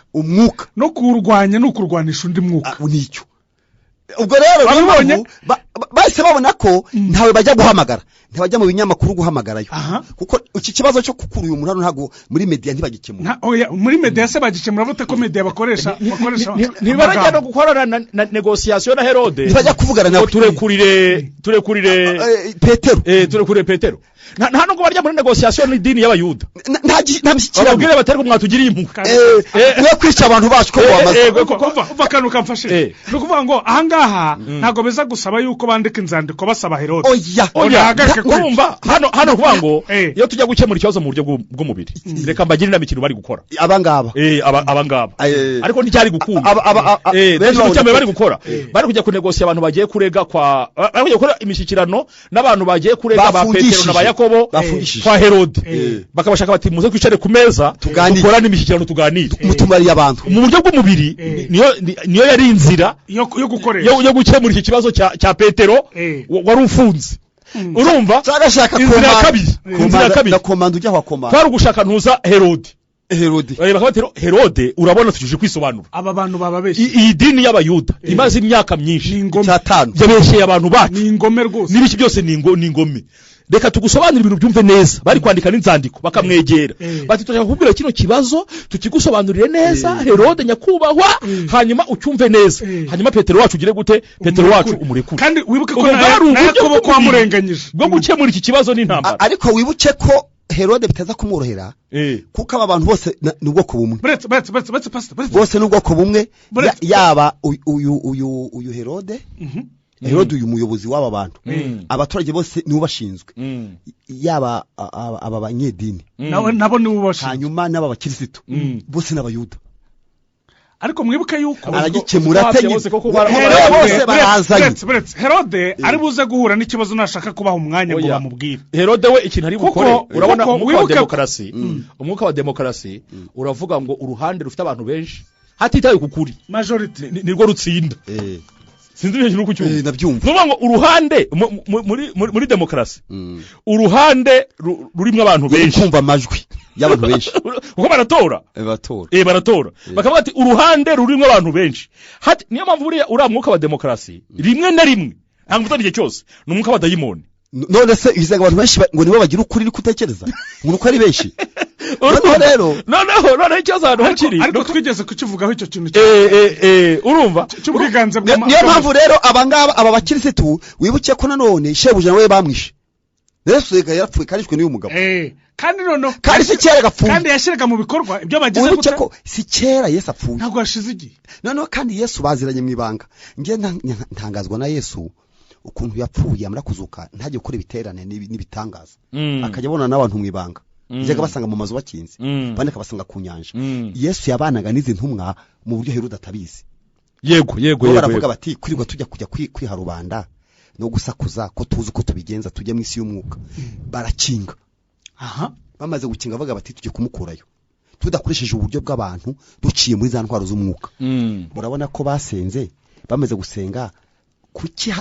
no kurwanya no kurwanisha undi mwuka nicyo ubwo rero bahise babona ko ntawe bajya guhamagara ntibajya mu binyamakuru guhamagarayo kuko iki kibazo cyo kukura uyu muntu ntago muri media ntibagikemura muri media se bagikemura bate ko media bakoresha ntibarajya no gukorana na negotiation na Herode ntibajya kuvugana nawe turekurire Petero turekurire Petero nta nubwo barya muri negotiation n'idini y'abayuda nta bishyikirano ababwire batari mwatugiriye impuka we kwica abantu bacu ko bamaze umva kanu kamfashe no kuvuga ngo ahangaha ntago beza gusaba yuko bandika inzandiko basaba Herode oya urumva hano kuvuga ngo iyo tujya gukemura ikibazo mu buryo bw'umubiri reka mbagire n'imikino bari gukora abangaba ariko nticyari gukunda benshi bari gukora bari kujya kunegosia abantu bagiye kurega bari kujya gukora imishyikirano n'abantu bagiye kurega ba Petero na Yakobo kwa Herode bakabashaka bati muze twicare ku meza dukora n'imishyikirano tuganire mutumariye abantu mu buryo bw'umubiri niyo yari inzira yo gukoresha yo gukemura iki kibazo cya Petero wari ufunze urumva inzira ya kabiri na komanda ujya wa komanda kwari ugushaka ntuza Herode Herode urabona tujuje kwisobanura aba bantu bababeshye iyi dini y'abayuda imaze imyaka myinshi cyatanu yabeshye abantu bacu ni ingome rwose n'ibiki byose ni ingome reka tugusobanura ibintu byumve neza bari kwandika n'inzandiko bakamwegera bati turashaka kubwira kino kibazo tukigusobanurire neza Herode nyakubahwa hanyuma ucyumve neza hanyuma Petero wacu ugire gute Petero wacu umurekure kandi wibuke ko Yakobo ko amurenganyije bwo gukemura iki kibazo n'intambara ariko wibuke ko Herode bitaza kumworohera kuko aba bantu bose ni ubwoko bumwe bose ni ubwoko bumwe yaba uyu Herode Herode uyu muyobozi w'aba bantu abaturage bose nibo bashinzwe yaba aba banyedini nabo nibo bashinzwe hanyuma n'aba bakirisitu bose n'abayuda ariko mwibuke yuko aragikemura bose barazanye Herode ari buze guhura n'ikibazo nashaka kubaha umwanya ngo bamubwire Herode we ikintu ari gukore urabona umwuka wa demokarasi uravuga ngo uruhande rufite abantu benshi hatitaye kukuri majority nirwo rutsinda sinzi ibintu nuko cyumva nabyumva nuvuga ngo uruhande muri demokarasi uruhande rurimo abantu benshi kumva amajwi y'abantu benshi uko baratora bakavuga ati uruhande rurimo abantu benshi niyo mpamvu uriya mwuka wa demokarasi rimwe na rimwe ntabwo mvuga igihe cyose ni umwuka wa dayimoni none se izaga abantu benshi ngo nibo bagira ukuri uri kutekereza ngo uko ari benshi noneho ikibazo ahantu hakiri ariko twigeze kukivugaho icyo kintu urumva cy'ubwiganze niyo mpamvu rero abangaba aba bakirisitu wibuke ko nanone shebuja nawe bamwishe Yesu yarapfuye karishwe n'uyu mugabo kandi noneho kandi si kera gapfuye kandi yashiraga mu bikorwa ibyo bagize wibuke ko si kera Yesu apfuye ntabwo yashize igihe noneho kandi Yesu baziranye mu ibanga ngiye ntangazwa na Yesu ukuntu yapfuye amara kuzuka ntajye gukora ibiterane n'ibitangaza akajya abona n'abantu mu ibanga yaga basanga mu mazu bakinze bane kabasanga ku nyanja Yesu yabanaga n'izi ntumwa mu buryo Herode atabizi yego baravuga bati kwirirwa tujya kwiha rubanda no gusakuza ko tuzi uko tubigenza tujya mu isi y'umwuka barakinga bamaze gukinga bavuga bati tujye kumukurayo tudakoresheje uburyo bw'abantu duciye muri za ntwaro z'umwuka murabona ko basenze bamaze gusenga kuki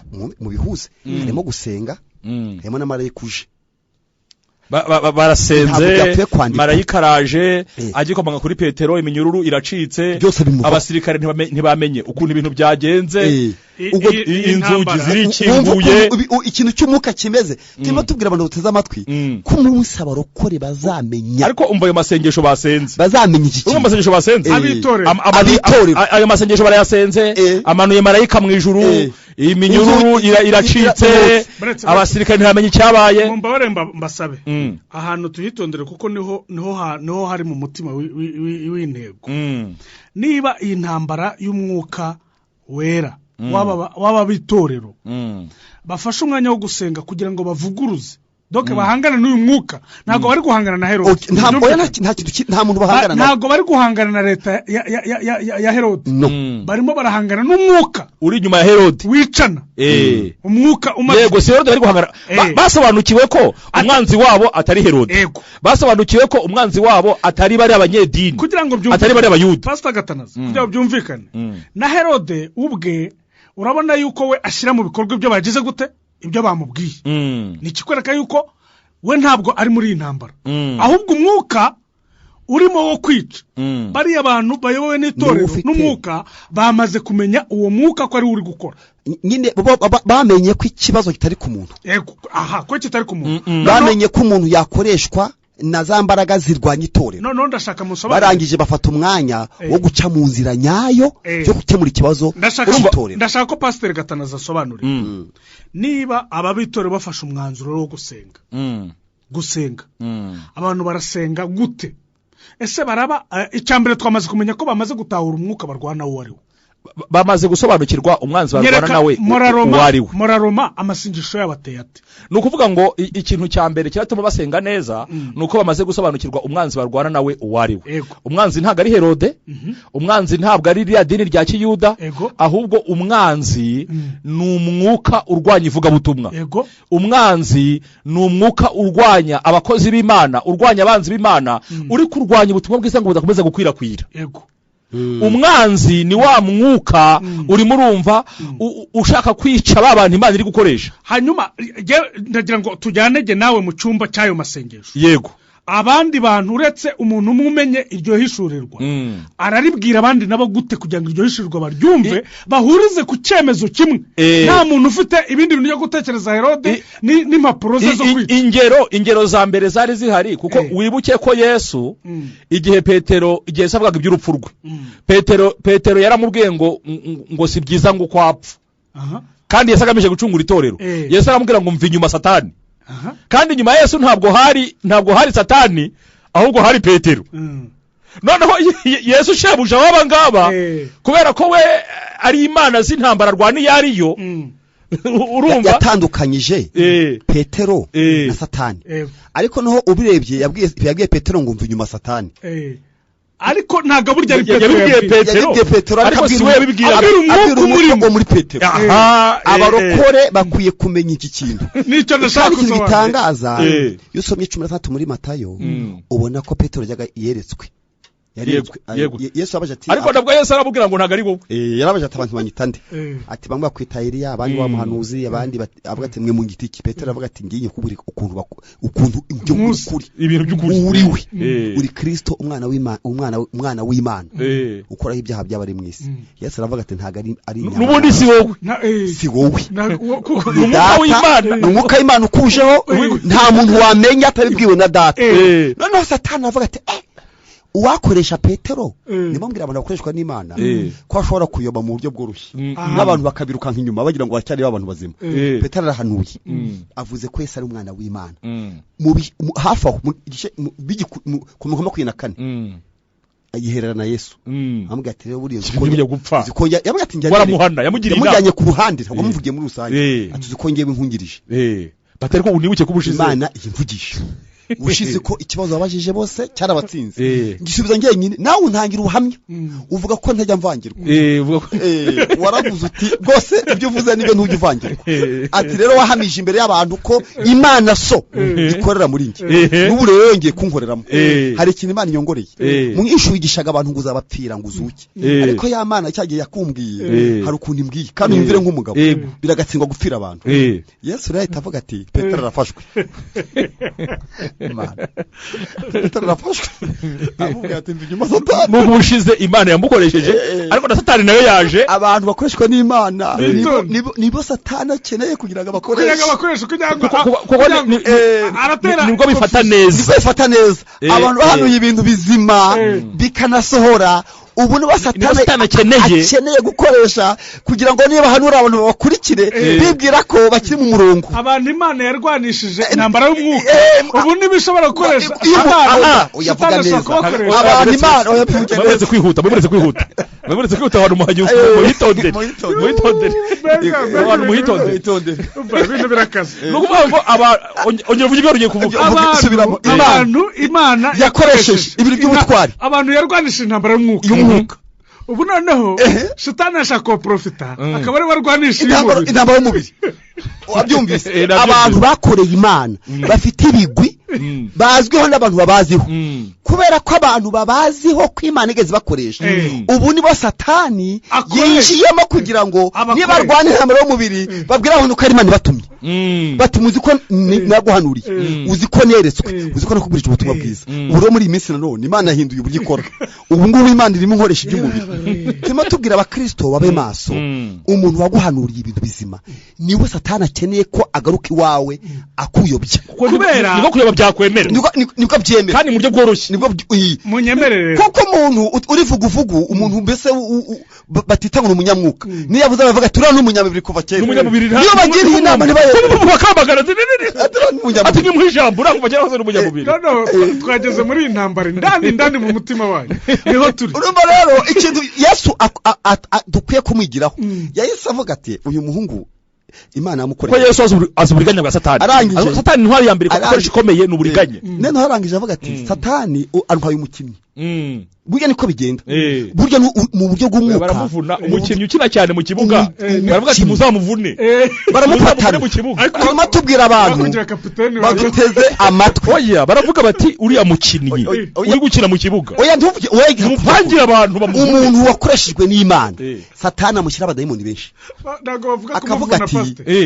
mu bihuze harimo gusenga harimo n'amarayika uje barasenze marayika araje agiye kwamanga kuri Petero iminyururu iracitse abasirikare ntibamenye ukuntu ibintu byagenze inzugi zirikinguye ikintu cy'umuka kimeze kirimo tubwira abantu uteze amatwi ko umunsi abarokore bazamenya ariko umva ayo masengesho basenze bazamenya iki kintu masengesho basenze abitorero ayo masengesho barayasenze amanuye marayika mu ijuru iminyururu iracitse abasirikare ntibamenye icyabaye mumbabare mbasabe ahantu tuhitondere kuko niho hari mu mutima w'intego niba iyi ntambara y'umwuka wera waba bitorero bafashe umwanya wo gusenga kugira ngo bavuguruze doke bahangana n'uyu mwuka ntago bari guhangana na Herode nta muntu bahangana ntago bari guhangana na leta ya Herode barimo barahangana n'umwuka uri inyuma ya Herode wicana umwuka yego si Herode bari guhangana basobanukiwe ko umwanzi wabo atari Herode basobanukiwe ko umwanzi wabo atari bari abanyedini kugira ngo atari bari abayuda Pastor Gatanazi kugira ngo byumvikane na Herode ubwe urabona yuko we ashyira mu bikorwa ibyo bagize gute ibyo bamubwiye ni kikwereka yuko we ntabwo ari muri intambara ahubwo umwuka urimo wo kwica bari abantu bayobowe n'itorero n'umwuka bamaze kumenya uwo mwuka ko ari uri gukora nyine bamenye ko ikibazo kitari ku muntu ko kitari ku muntu bamenye ko umuntu yakoreshwa na za mbaraga zirwanya itorero no ndashaka musobanura barangije bafata umwanya wo guca mu nzira nyayo yo gukemura ikibazo cy'itorero ndashaka ko Pastor Gatanazi asobanura niba ababitorero bafashe umwanzuro wo gusenga abantu barasenga gute ese baraba icyambere twamaze kumenya ko bamaze gutahura umwuka barwana wo ari wo bamaze gusobanukirwa umwanzi barwana nawe wari we Moraroma amasingisho yabateye ate nukuvuga ngo ikintu cya mbere kiratuma basenga neza nuko bamaze gusobanukirwa umwanzi barwana nawe wari we umwanzi ntago ari Herode umwanzi ntabwo ari rya dini rya Kiyuda ahubwo umwanzi ni umwuka urwanya ivuga butumwa umwanzi ni umwuka urwanya abakozi b'Imana urwanya abanzi b'Imana uri kurwanya ubutumwa bwiza ngo budakomeza gukwirakwira umwanzi ni wa mwuka urimo urumva ushaka kwica abantu Imana iri gukoresha hanyuma ndagira ngo tujyanege nawe mu cyumba cyayo masengesho yego abandi bantu uretse umuntu umumenye iryo hishurirwa araribwira abandi nabo gute kugira ngo iryo hishurirwa baryumve bahurize ku cyemezo kimwe nta muntu ufite ibindi bintu byo gutekereza Herode n'impapuro ze zo kwica ingero za mbere zari zihari kuko wibuke ko Yesu igihe Petero savugaga iby'urupfu rwe Petero yaramubwiye ngo si byiza ngo kwapfa kandi Yesu agamije gucungura itorero Yesu aramubwira ngo mva inyuma Satani kandi nyuma Yesu ntabwo hari Satani ahubwo hari Petero noneho Yesu shebuja waba ngaba kubera ko we ari Imana z'intambara rwani yariyo urumva yatandukanyije Petero na Satani ariko noho ubirebye yabwiye Petero ngo mva inyuma Satani ariko ntago burya ari Petero ariko si we yabibwira umwuka muri Petero abarokore bakwiye kumenya iki kintu nicyo ndashaka kusobanura bitangaza iyo usomye 13 muri Matayo ubona ko Petero yeretswe Yesu abaje ati ariko nabwo Yesu arabubwira ngo ntago ari wowe yarabaje ati abantu banyitande ati bamwe bakwita Eliya abandi wa muhanuzi abandi avuga ati mwe mu gitiki Petero avuga ati ngiye kubura ukuntu ibyo kuri ibintu by'ukuri uri Kristo umwana w'Imana ukoraho ibyaha by'abari mu isi Yesu aravuga ati ntago ari n'ubundi si wowe umwuka w'Imana ukujeho nta muntu wamenya atabibwiwe na data noneho Satani avuga ati uwakoresha Petero nimambwira abantu bakoreshwa n'Imana ko ashobora kuyoba mu buryo bworoshye n'abantu bakabiruka nk'inyuma bagira ngo bacyari abantu bazima Petero arahanuye avuze ko Yesu ari umwana w'Imana hafi aho ku 24 ayiherera na Yesu amubwira ati rero buriye zikongera yabwira ati waramuhana yamugiriye yamujyanye ku ruhande ntabwo muvugiye muri rusange ati zikongera inkungirije batari ko unibuke kubushize Imana yimvugisha ushize ko ikibazo babajije bose cyarabatsinze ngisubiza ngenyine nawe untangira ubuhamya uvuga ko ntajya mvangirwa waravuze uti bose ibyo uvuze nibyo ntujya uvangirwa ati rero wahamije imbere y'abantu ko Imana so ikorera muri nge n'ubu rero yongeye kunkoreramo hari ikintu Imana inyongoreye mwishu wigishaga abantu ngo uzabapfira ngo uzuke ariko ya Mana cyagiye yakumbwiye hari ukuntu imbwiye kandi yumvire nk'umugabo biragatsindwa gupfira abantu Yesu rero avuga ati Petero arafashwe tutarafashwe avuga ati mbyuma Satani mu bushize Imana yamukoresheje ariko na Satani nayo yaje abantu bakoreshwa n'Imana nibo Satani akeneye kugira ngo bakoreshe kugira ngo aratera nibwo bifata neza abantu bahanuye ibintu bizima bikanasohora ubu niba Satani akeneye gukoresha kugira ngo niba hanura abantu bakurikire bibwira ko bakiri mu murongo abantu Imana yarwanishije intambara y'umwuka ubu nibishobora gukoresha uyavuga neza abantu Imana baberetse kwihuta abantu muhitondere abantu muhitondere ibintu birakaze nukuvuga ngo ongera uvuge ibyo ugiye kuvuga abantu Imana yakoresheje ibintu by'ubutwari abantu yarwanishije intambara y'umwuka ubu noneho Satani ashaka profita akaba ari barwanisha intambara y'umubiri wabyumvise abantu bakoreye Imana bafite ibigwi bazwiho n'abantu babaziho kubera ko abantu babaziho ko Imana igeze bakoresha ubu nibo Satani yinjiyemo kugira ngo niba arwana intambara y'umubiri babwira abantu ko ari Imana batumye batumuzi ko naguhanuriye uzi ko neretswe uzi ko nakubwirije ubutumwa bwiza uro muri iyi minsi nanone Imana yahinduye uburyo ikora ubu ngubu Imana irimo nkoresha iby'umubiri turimo tubwira abakristo babe maso umuntu waguhanuriye ibintu bizima niwe Satani akeneye ko agaruka iwawe akuyobya kubera niko kuyoba byakwemera niko byemera kandi mu buryo bworoshye nibwo munyemerere kuko umuntu uri vuguvugu umuntu mbese batita ngo umunyamwuka niyo yavuze bavuga turi n'umunyamubiri kuva kera niyo bagiriye inama bakambagara ati ni mu ijambo urakuva cyangwa se n'umunyamubiri twageze muri iyi ntambara ndani mu mutima wanyu niho turi urumva rero ikintu Yesu dukwiye kumwigiraho yahise avuga ati uyu muhungu Imana yamukoreye ko Yesu azi uburiganya bwa Satani Satani ntwari ya mbere kukoresha ikomeye n'uburiganye none harangije avuga ati Satani antwaye umukinnyi burya niko bigenda burya mu buryo bw'umwuka baramuvuna umukinnyi ukina cyane mu kibuga baravuga ati muzamuvune baramufatana mu kibuga ariko tubwira abantu baguteze amatwi oya baravuga bati uriya mukinnyi uri gukina mu kibuga oya ntuvuge mupangira abantu umuntu wakoreshejwe n'Imana Satani amushyira abadayimoni benshi nago bavuga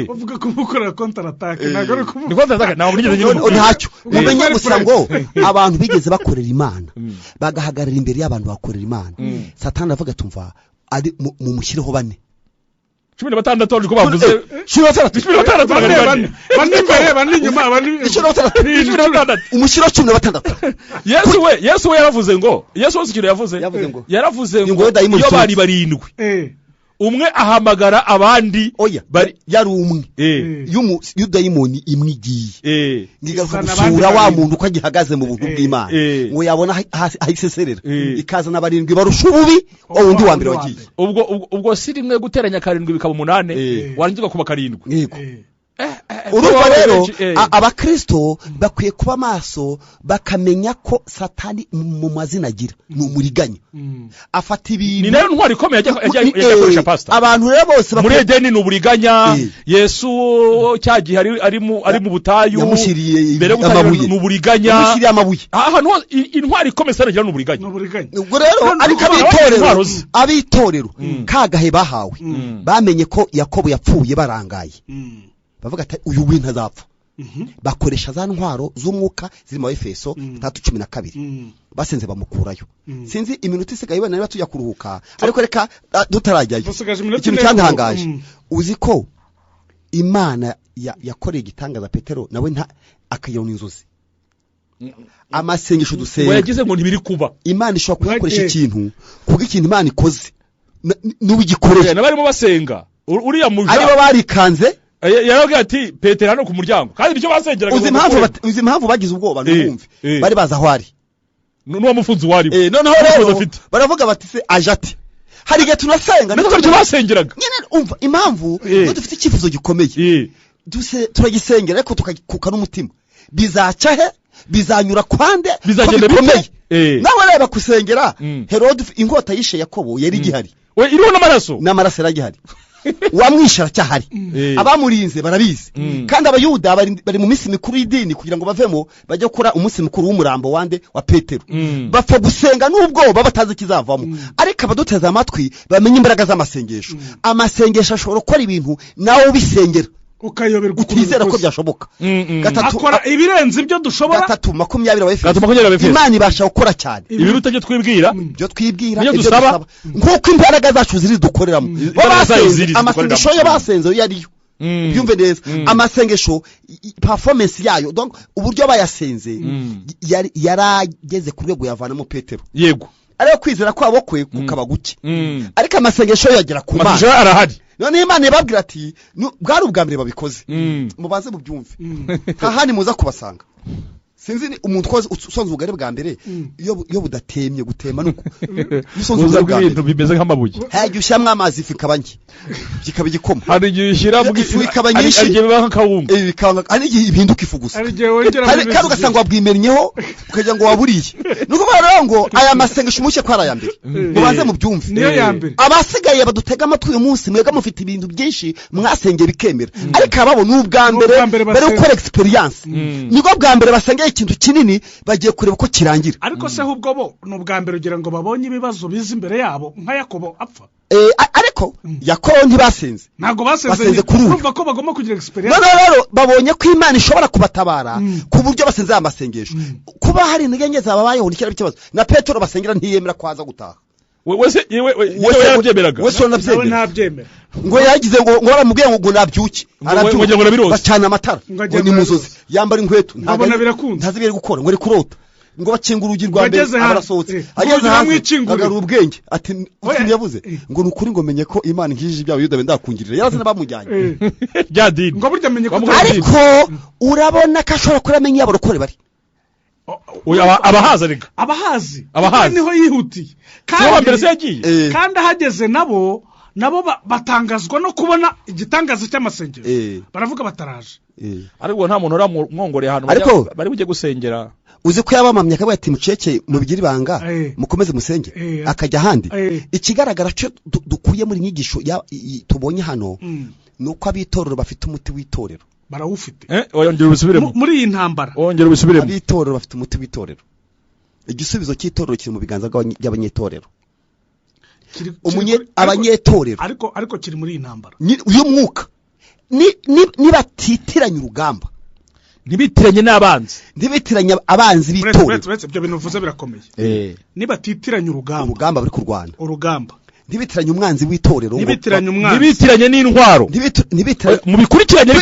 bavuga kumukora counter attack nago ari ni counter attack nawo burigeze nyine ntacyo mumenye gusa ngo abantu bigeze bakorera Imana bagahagarara imbere y'abantu bakorera Imana Satani avuga tumva ari mu mushyireho bane 16 ariko bavuze 16 bane imbere bane inyuma bane 16 umushyiro 16 Yesu we yaravuze ngo Yesu wose yaravuze ngo iyo bari barindwi umwe ahamagara abandi yari umwe y'udayimoni imwe igiye ngigasura wa muntu uko agihagaze mu buntu bw'Imana ngo yabona ahiseserera ikazana barindwi barusha ububi undi wa mbere wagiye ubwo si rimwe guteranya karindwi bikaba 8 warangiza kuba karindwi yego urumva rero abakristo bakwiye kuba maso bakamenya ko Satani mu mazina agira ni umuriganya afata ibintu ni nayo ntwari ikomeye yakoresha pastor abantu rero bose muri Edeni ni uburiganya Yesu cyagihe ari mu butayu yamushyiriye mbere y'amabuye ni uburiganya yamushyiriye amabuye ahantu intwari ikomeye saragira ni uburiganya ubwo rero ariko abitorero kagahe bahawe bamenye ko Yakobo yapfuye barangaye bavuga ati uyu wintu azapfa bakoresha za ntwaro z'umwuka ziri mu Efeso 3:12 basenze bamukurayo sinzi iminota isigaye bana niba tujya kuruhuka ariko reka dutarajyayo ikintu cyantangaje uzi ko Imana yakoreye igitangaza Petero nawe nta akayona inzozi amasengesho dusenga yagize ngo ntibiri kuba Imana ishobora kuyakoresha ikintu kuko ikintu Imana ikoze n'ubigikoreye nabarimo basenga uriya muja aribo barikanze yaravuga ati Petero hano ku muryango kandi icyo basengeraga uzi impamvu bagize ubwoba n'umve bari baza aho ari n'uwo mufunzi wari noneho rero baravuga bati se ajati hari igihe tunasenga n'icyo basengeraga nyine umva impamvu ngo dufite icyifuzo gikomeye turagisengera ariko tukakuka n'umutima bizaca he bizanyura kwande bizagenda bikomeye nawe reba kusengera Herode ingota yishe Yakobo yari gihari we iriho n'amaraso yaragihari wamwishara cyahari abamurinze barabizi kandi abayuda bari mu minsi mikuru y'idini kugira ngo bavemo bajye gukora umunsi mukuru w'umurambo wande wa Petero bapfa gusenga n'ubwo batazi kizavamo ariko abaduteza amatwi bamenye imbaraga z'amasengesho amasengesho ashobora gukora ibintu nawe ubisengera ukayoberwa utizera ko byashoboka. Gatatu akora ibirenze ibyo dushobora. Gatatu 20 abefeso. Imana ibasha gukora cyane ibiruta byo twibwira ibyo dusaba nkuko imbaraga zacu ziri dukoreramo. Amasengesho yo basenze yariyo byumve neza. Amasengesho performance yayo donc uburyo bayasenze yarageze ku rwego yavanamo Petero. Yego ariko kwizera kwabo kwe kukaba guke. Ariko amasengesho yagera ku Mana. Amasengesho arahari. None Imana ibabwira ati bwari ubwa mbere babikoze. Mubaze mu byumve. Hahani muza kubasanga. Sinzi umuntu koze usonze ubugari bwa mbere iyo budatemye gutema nuko usonze ubugari ibintu bimeze nk'amabuye. Haje ushyamwe amazi ifikabanye kikaba igikoma. Hari igihe ushyira mu ifikabanyinshi ari igihe biba nk'akawunga. Bikanga ari igihe ibinduka ifu gusa. Ari igihe wongera kandi ugasanga wabwimennyeho ukagira ngo waburiye. Nuko baravuga ngo aya masengesho mushye kwara ya mbere. Mubaze mu byumve. Niyo ya mbere. Abasigaye badutega amatwi uyu munsi mwega mufite ibintu byinshi mwasengeye bikemera. Ariko ababo n'ubwa mbere bari gukora experience. Niko bwa mbere basengeye ikintu kinini bagiye kureba ko kirangira. Ariko se ahubwo bo n'ubwa mbere ugira ngo babonye ibibazo biza imbere yabo nka Yakobo apfa. Ariko Yakobo ntibasenze. Ntago basenze kurumva ko bagomba kugira experience. Rero babonye ko Imana ishobora kubatabara ku buryo basenze amasengesho. Kuba hari intege zababayeho nikira bikibazo. Na Petero basengera ntiyemera kwaza gutaha. Wese yabyemeraga. Wese nabyemera. Ngo yagize ngo baramubwiye ngo nabyuki. Arabyuka bacana amatara. Ngo ni muzozi. Yambara inkweto. Ndabona birakunze. Ntazibere gukora ngo ari kurota. Ngo bakinga urugi rwa mbere abarasohotse. Ageze hamwicingura. Agaru ubwenge. Ati yavuze ngo nukuri ngo menye ko Imana nkijije ibyawe Yuda bendakungirira. Yarazana bamujyanye. Byadini. Ngo burya menye ko ariko urabona ko ashobora kuramenya yaborokore bari. Abahazi rega. Abahazi niho yihutiye. Kandi ahageze nabo batangazwa no kubona igitangaza cy'amasengero. Baravuga bataraje. Ariko nta muntu uramwongoreye ahantu bari bujye gusengera. Uzi ko yabamamye akabaye ati muceke mubigira ibanga mukomeze musenge akajya handi. Ikigaragara cyo dukuye muri nyigisho tubonye hano nuko abitorero bafite umuti w'itorero. Barawufite. Oyongera ubisubiremo. Muri iyi ntambara. Oyongera ubisubiremo. Abitorero bafite umuti w'itorero. Igisubizo cy'itorero kiri mu biganza by'abanyetorero. Abanyetorero. Ariko kiri muri iyi ntambara. Uyu mwuka nibatitiranye urugamba. Ntibitiranye n'abanzi. Ntibitiranye abanzi b'itorero. Ibyo bintu uvuze birakomeye. Nibatitiranye urugamba bari kurwana. Urugamba. Ntibitiranye umwanzi w'itorero. Ntibitiranye n'intwaro. Mu bikurikiranye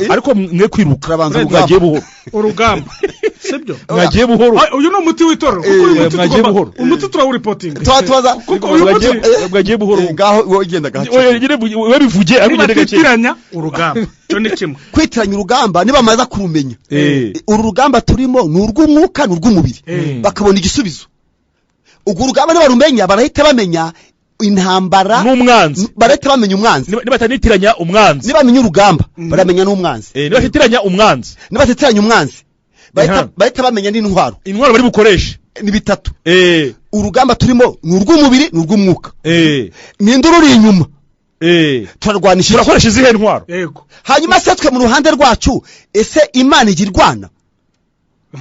ariko mwe kwiruka mwagiye buhoro. Urugamba. Sibyo? Mwagiye buhoro. Uyu no muti w'itorero. Mwagiye buhoro. Umuti turawuripotinga. Twaza kuko uyu muti mwagiye buhoro. Ngaho wogenda gace. We bivuge arugende gace. Ntibitiranya urugamba. Cyo ni kimwe. Kwitiranya urugamba niba maza kurumenya. Uru rugamba turimo ni urw'umwuka n'urw'umubiri. Bakabona igisubizo. Ubwo rugamba nibarumenya barahita bamenya intambara n'umwanzi. Barahita bamenya umwanzi. Nibatanitiranya umwanzi. Nibamenya urugamba baramenya n'umwanzi. Nibatitiranya umwanzi. Nibatitiranya umwanzi. Bahita bamenya n'intwaro. Intwaro bari bukoreshe ni bitatu. Urugamba turimo ni urw'umubiri n'urw'umwuka. Ninduru uri inyuma. Turarwanisha. Turakoresha izihe ntwaro? Yego. Hanyuma setwe mu ruhande rwacu ese Imana igirwana.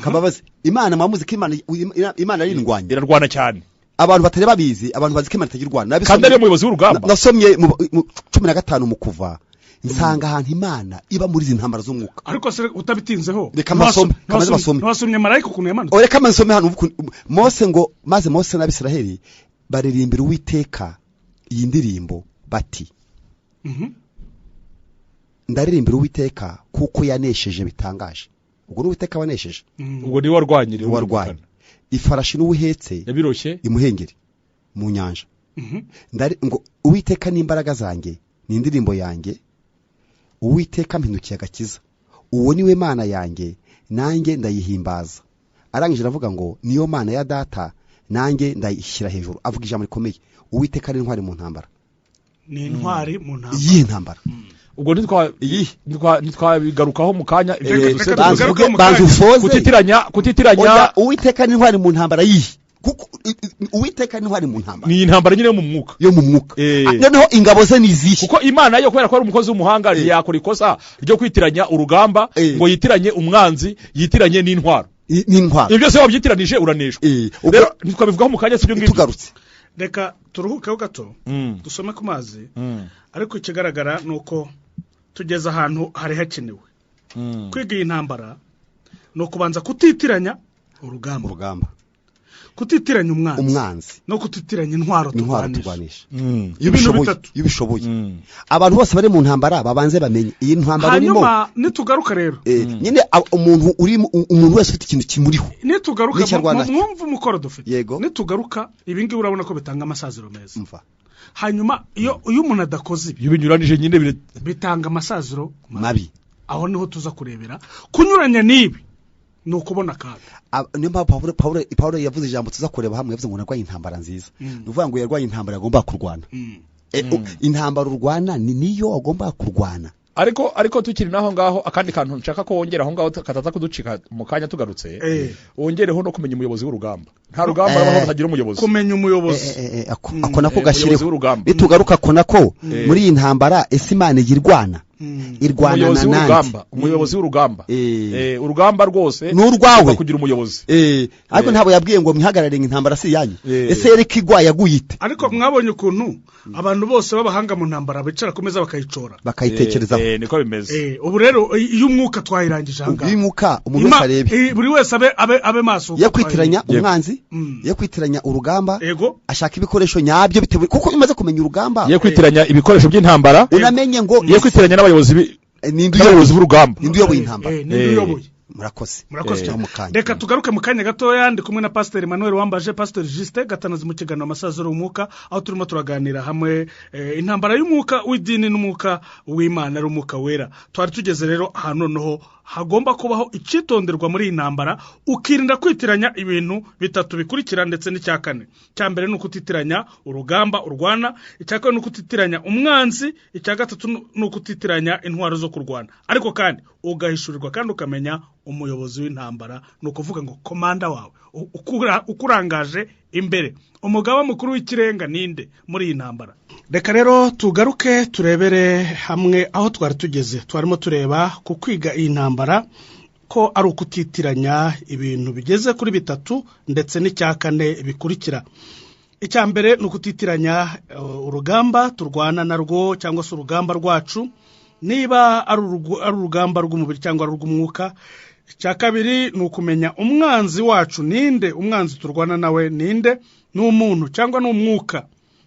Kababaze Imana mwamuzi ko Imana ari indwanya. Irarwana cyane. Abantu batari babizi, abantu bazi ko Imana itagirwana. Kandi ari umuyobozi w'urugamba. Nasomye mu 15 mu kuva. Nsanga ahantu Imana iba muri izi ntambara z'umwuka. Ariko se utabitinzeho. Reka masome. Wasomye marayika ukuntu yamanutse. Reka masome hano Mose ngo maze Mose n'Abisiraheli baririmbira Uwiteka iyi ndirimbo bati. Ndaririmbira Uwiteka kuko yanesheje bitangaje. Ubwo n'Uwiteka wanesheje. Ubwo ni warwanyire warwanye. Ifarashi n'uwihetse yabiroshye imuhengeri mu nyanja. Ngo Uwiteka n'imbaraga zanjye ni indirimbo yanjye. Uwiteka mpindukiye agakiza. Uwo niwe Mana yanjye nanjye ndayihimbaza. Arangije aravuga ngo niyo Mana ya data nanjye ndayishyira hejuru. Avuga ijambo rikomeye. Uwiteka ni intwari mu ntambara. Ni intwari mu ntambara. Iyi ntambara. Ubwo nitwabigarukaho mu kanya kutitiranya Uwiteka ni intwari mu ntambara yihe. Kuko Uwiteka ni intwari mu ntambara. Ni intambara nyine yo mu mwuka. Noneho ingabo ze nizihe. Kuko Imana yo kubera ko ari umukozi w'umuhanga yakora ikosa ryo kwitiranya urugamba ngo yitiranye umwanzi yitiranye n'intwaro. N'intwaro. Ibyo se wabyitiranije uraneshwa. Rero nitwabivugaho mu kanya sibyo ngibyo. Tugarutse. Reka turuhukeho gato dusome ku mazi. Ariko ikigaragara nuko tugeze ahantu hari hakenewe kwiga iyi ntambara no kubanza kutitiranya urugamba kutitiranya umwanzi no kutitiranya intwaro turwanisha y'ibishoboye abantu bose bari mu ntambara babanze bamenye iyi ntambara urimo hanyuma nitugaruka rero nyine umuntu wese ufite ikintu kimuriho nitugaruka mwumva umukoro dufite nitugaruka ibingi urabona ko bitanga amasaziro meza hanyuma iyo umuntu adakoze ibi binyuranije nyine bitanga amasaziro mabi aho niho tuza kurebera kunyuranya nibi no kubona kaga niyo mpamvu Paulo yavuze ijambo tuza kureba hamwe yavuze ngo narwaye intambara nziza nuvuga ngo yarwaye intambara agomba kurwana intambara urwana niyo agomba kurwana ariko tukiri naho ngaho akandi kantu nshaka ko wongera aho ngaho kataza kuducika mu kanya tugarutse wongereho no kumenya umuyobozi w'urugamba nta rugamba abaho batagira umuyobozi kumenya umuyobozi ako nako gashireho bitugaruka ko nako muri iyi ntambara ese Imana yirwana irwana na nandi umuyobozi w'urugamba urugamba rwose n'urwawe kugira umuyobozi ariko ntabo yabwiye ngo mwihagarare intambara si yanyu ese yereka igwaye aguyite ariko mwabonye ukuntu abantu bose babahanga mu ntambara bicara kumeza bakayicora bakayitekerezaho niko bimeze ubu rero iyo umwuka twayirangije hanga umwuka umuntu wese arebe buri wese abe maso yakwitiranya umwanzi yakwitiranya urugamba ashaka ibikoresho nyabyo bitewe kuko umaze kumenya urugamba yakwitiranya ibikoresho by'intambara unamenye ngo yakwitiranya n'abayobozi b'urugamba nindi uyoboye intambara murakoze reka tugaruke mu kanya gatoya ndi kumwe na Pastor Emmanuel Wambaje Pastor Juste gatanazi mu kiganiro amasaziro y'umwuka aho turimo turaganira hamwe intambara y'umwuka w'idini n'umwuka w'Imana n'umwuka wera twari tugeze rero ahantu noneho hagomba kubaho icitonderwa muri intambara ukirinda kwitiranya ibintu bitatu bikurikira ndetse n'icya kane cya mbere ni ukutitiranya urugamba urwana icya kane ni ukutitiranya umwanzi icya gatatu ni ukutitiranya intwaro zo kurwana ariko kandi ugahishurirwa kandi ukamenya umuyobozi w'intambara ni ukuvuga ngo komanda wawe ukurangaje imbere umugaba mukuru w'ikirenga ninde muri iyi ntambara reka rero tugaruke turebere hamwe aho twari tugeze twarimo tureba ku kwiga iyi ntambara ko ari ukutitiranya ibintu bigeze kuri bitatu ndetse n'icya kane bikurikira icya mbere ni ukutitiranya urugamba turwana narwo cyangwa se urugamba rwacu niba ari urugamba rw'umubiri cyangwa rw'umwuka icya kabiri ni ukumenya umwanzi wacu ninde umwanzi turwana nawe ninde n'umuntu cyangwa n'umwuka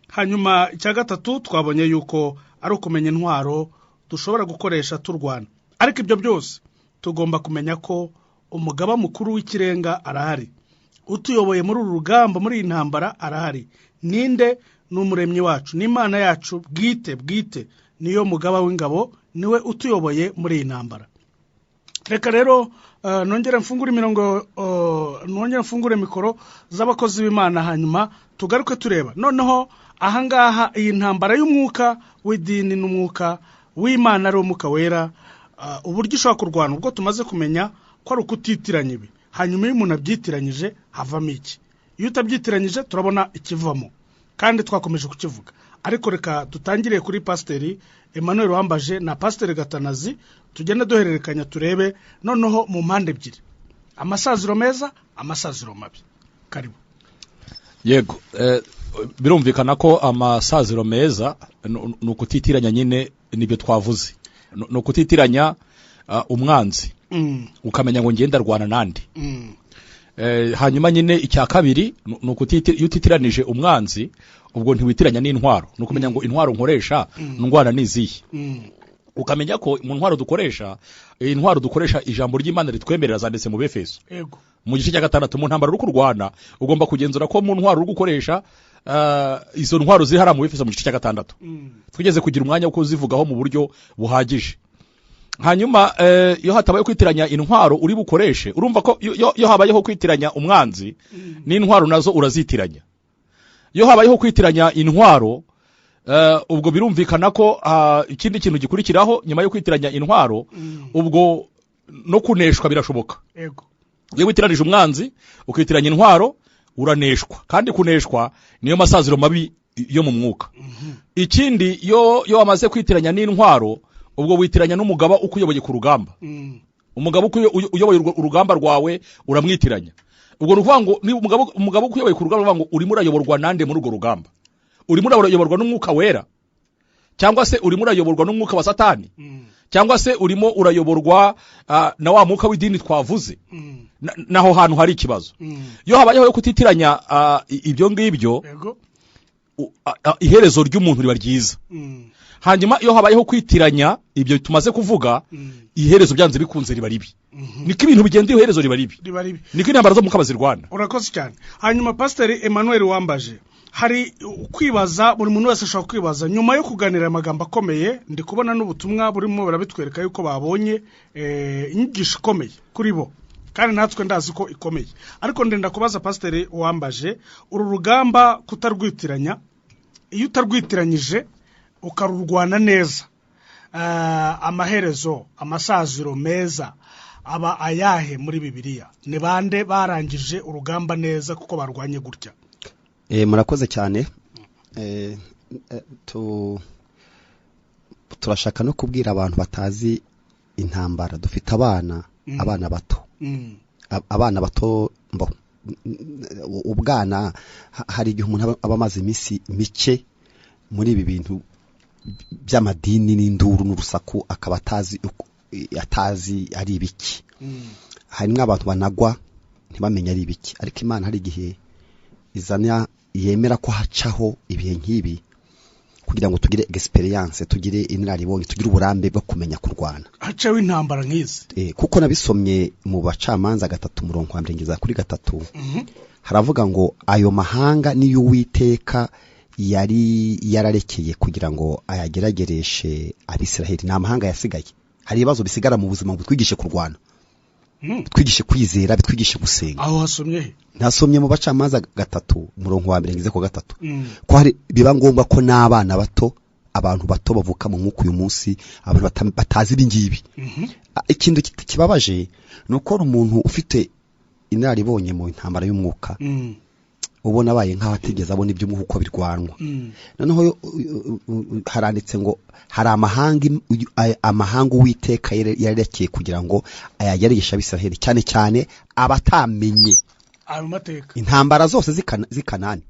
hanyuma icya gatatu twabonye yuko ari ukumenya intwaro dushobora gukoresha turwana ariko ibyo byose tugomba kumenya ko umugaba mukuru w'ikirenga arahari utuyoboye muri uru rugamba muri iyi ntambara arahari ninde n'umuremyi wacu n'Imana yacu bwite niyo mugaba w'ingabo niwe utuyoboye muri iyi ntambara reka rero nongera mfungure mikoro z'abakozi b'Imana hanyuma tugaruke tureba noneho ahangaha iyi ntambara y'umwuka w'idini n'umwuka w'Imana ari umwuka wera uburyo ushobora kurwana ubwo tumaze kumenya ko ari ukutitiranya ibi hanyuma iyo umuntu abyitiranyije havamo iki iyo utabyitiranyije turabona ikivamo kandi twakomeje kukivuga ariko reka dutangiriye kuri Pasiteri Emmanuel Wambaje na Pasiteri Gatanazi tugenda duhererekanya turebe noneho mu mpande ebyiri amasaziro meza amasaziro mabi karibu yego birumvikana ko amasaziro meza ni ukutitiranya nyine nibyo twavuze ni ukutitiranya umwanzi ukamenya ngo ngenda rwana nandi hanyuma nyine icya kabiri ni ukutiranije umwanzi ubwo ntiwitiranya n'intwaro ni ukumenya ngo intwaro nkoresha ndwana n'izihe ukamenya ko mu ntwaro dukoresha ijambo ry'Imana ritwemerera zanditse mu Befeso mu gice cya 6 mu ntambara uri kurwana ugomba kugenzura ko mu ntwaro uri gukoresha izo ntwaro ziri hara mu Befeso mu gice cya 6 twigeze kugira umwanya wo kuzivugaho mu buryo buhagije hanyuma iyo hatabaye kwitiranya intwaro uri bukoreshe urumva ko iyo habayeho kwitiranya umwanzi n'intwaro nazo urazitiranya iyo habayeho kwitiranya intwaro ubwo birumvikana ko ikindi kintu gikurikiraho nyuma yo kwitiranya intwaro ubwo no kuneshwa birashoboka iyo witiranije umwanzi ukitiranya intwaro uraneshwa kandi kuneshwa niyo masaziro mabi yo mu mwuka ikindi iyo wamaze kwitiranya n'intwaro ubwo witiranya n'umugaba ukuyoboye ku rugamba umugaba uyoboye urugamba rwawe uramwitiranya ubwo nuvuga ngo ni umugaba ukuyoboye ku rugamba ngo urimo urayoborwa nande muri urwo rugamba urimo urayoborwa n'umwuka wera cyangwa se urimo urayoborwa n'umwuka wa Satani cyangwa se urimo urayoborwa na wa mwuka w'idini twavuze naho hantu hari ikibazo iyo habayeho yo kutitiranya ibyo ngibyo iherezo ry'umuntu riba ryiza hanyuma iyo habayeho kwitiranya ibyo tumaze kuvuga iherezo byanze bikunze riba ribi niko ibintu bigenda iherezo riba ribi niko intambara zo muka bazirwana urakoze cyane hanyuma Pastor Emmanuel Wambaje hari kwibaza buri muntu wese ashobora kwibaza nyuma yo kuganira amagambo akomeye ndi kubona n'ubutumwa burimo barabitwereka yuko babonye inyigisho ikomeye kuri bo kandi natwe ndazi ko ikomeye ariko ndenda kubaza Pastor Wambaje uru rugamba kutarwitiranya iyo utarwitiranyije ukarurwana neza amaherezo amasaziro meza aba ayahe muri Bibiliya ni bande barangije urugamba neza kuko barwanye gutya murakoze cyane turashaka no kubwira abantu batazi intambara dufite abana bato abana bato ubwana hari igihe umuntu aba amaze iminsi mike muri ibi bintu by'amadini n'induru n'urusaku akaba atazi ari ibiki harimo abantu banagwa ntibamenye ari ibiki ariko Imana hari igihe izana yemera ko hacaho ibihe nk'ibi kugira ngo tugire experience tugire inararibonye tugire uburambe bwo kumenya kurwana hacaho intambara nk'izi kuko nabisomye mu bacamanza 3:2 kuri 3 haravuga ngo ayo mahanga niyo Uwiteka yari yararekeye kugira ngo ayageragereshe Abisiraheli n'amahanga yasigaye hari ibibazo bisigara mu buzima butwigishe kurwana twigishe kwizera bitwigishe gusenga aho hasomye he nasomye mu bacamanza 3:2 ko hari biba ngombwa ko n'abana bato abantu bato bavuka mu mwuka uyu munsi abantu batazi ibingibi ikintu kibabaje nuko umuntu ufite inararibonye mu intambara y'umwuka ubona abaye nkaho atigeze abona ibyo umuha uko birwanwa noneho haranditse ngo hari amahanga Uwiteka yarekeye kugira ngo ayageragereshe Abisiraheli cyane cyane abatamenye ayo mateka intambara zose zikanani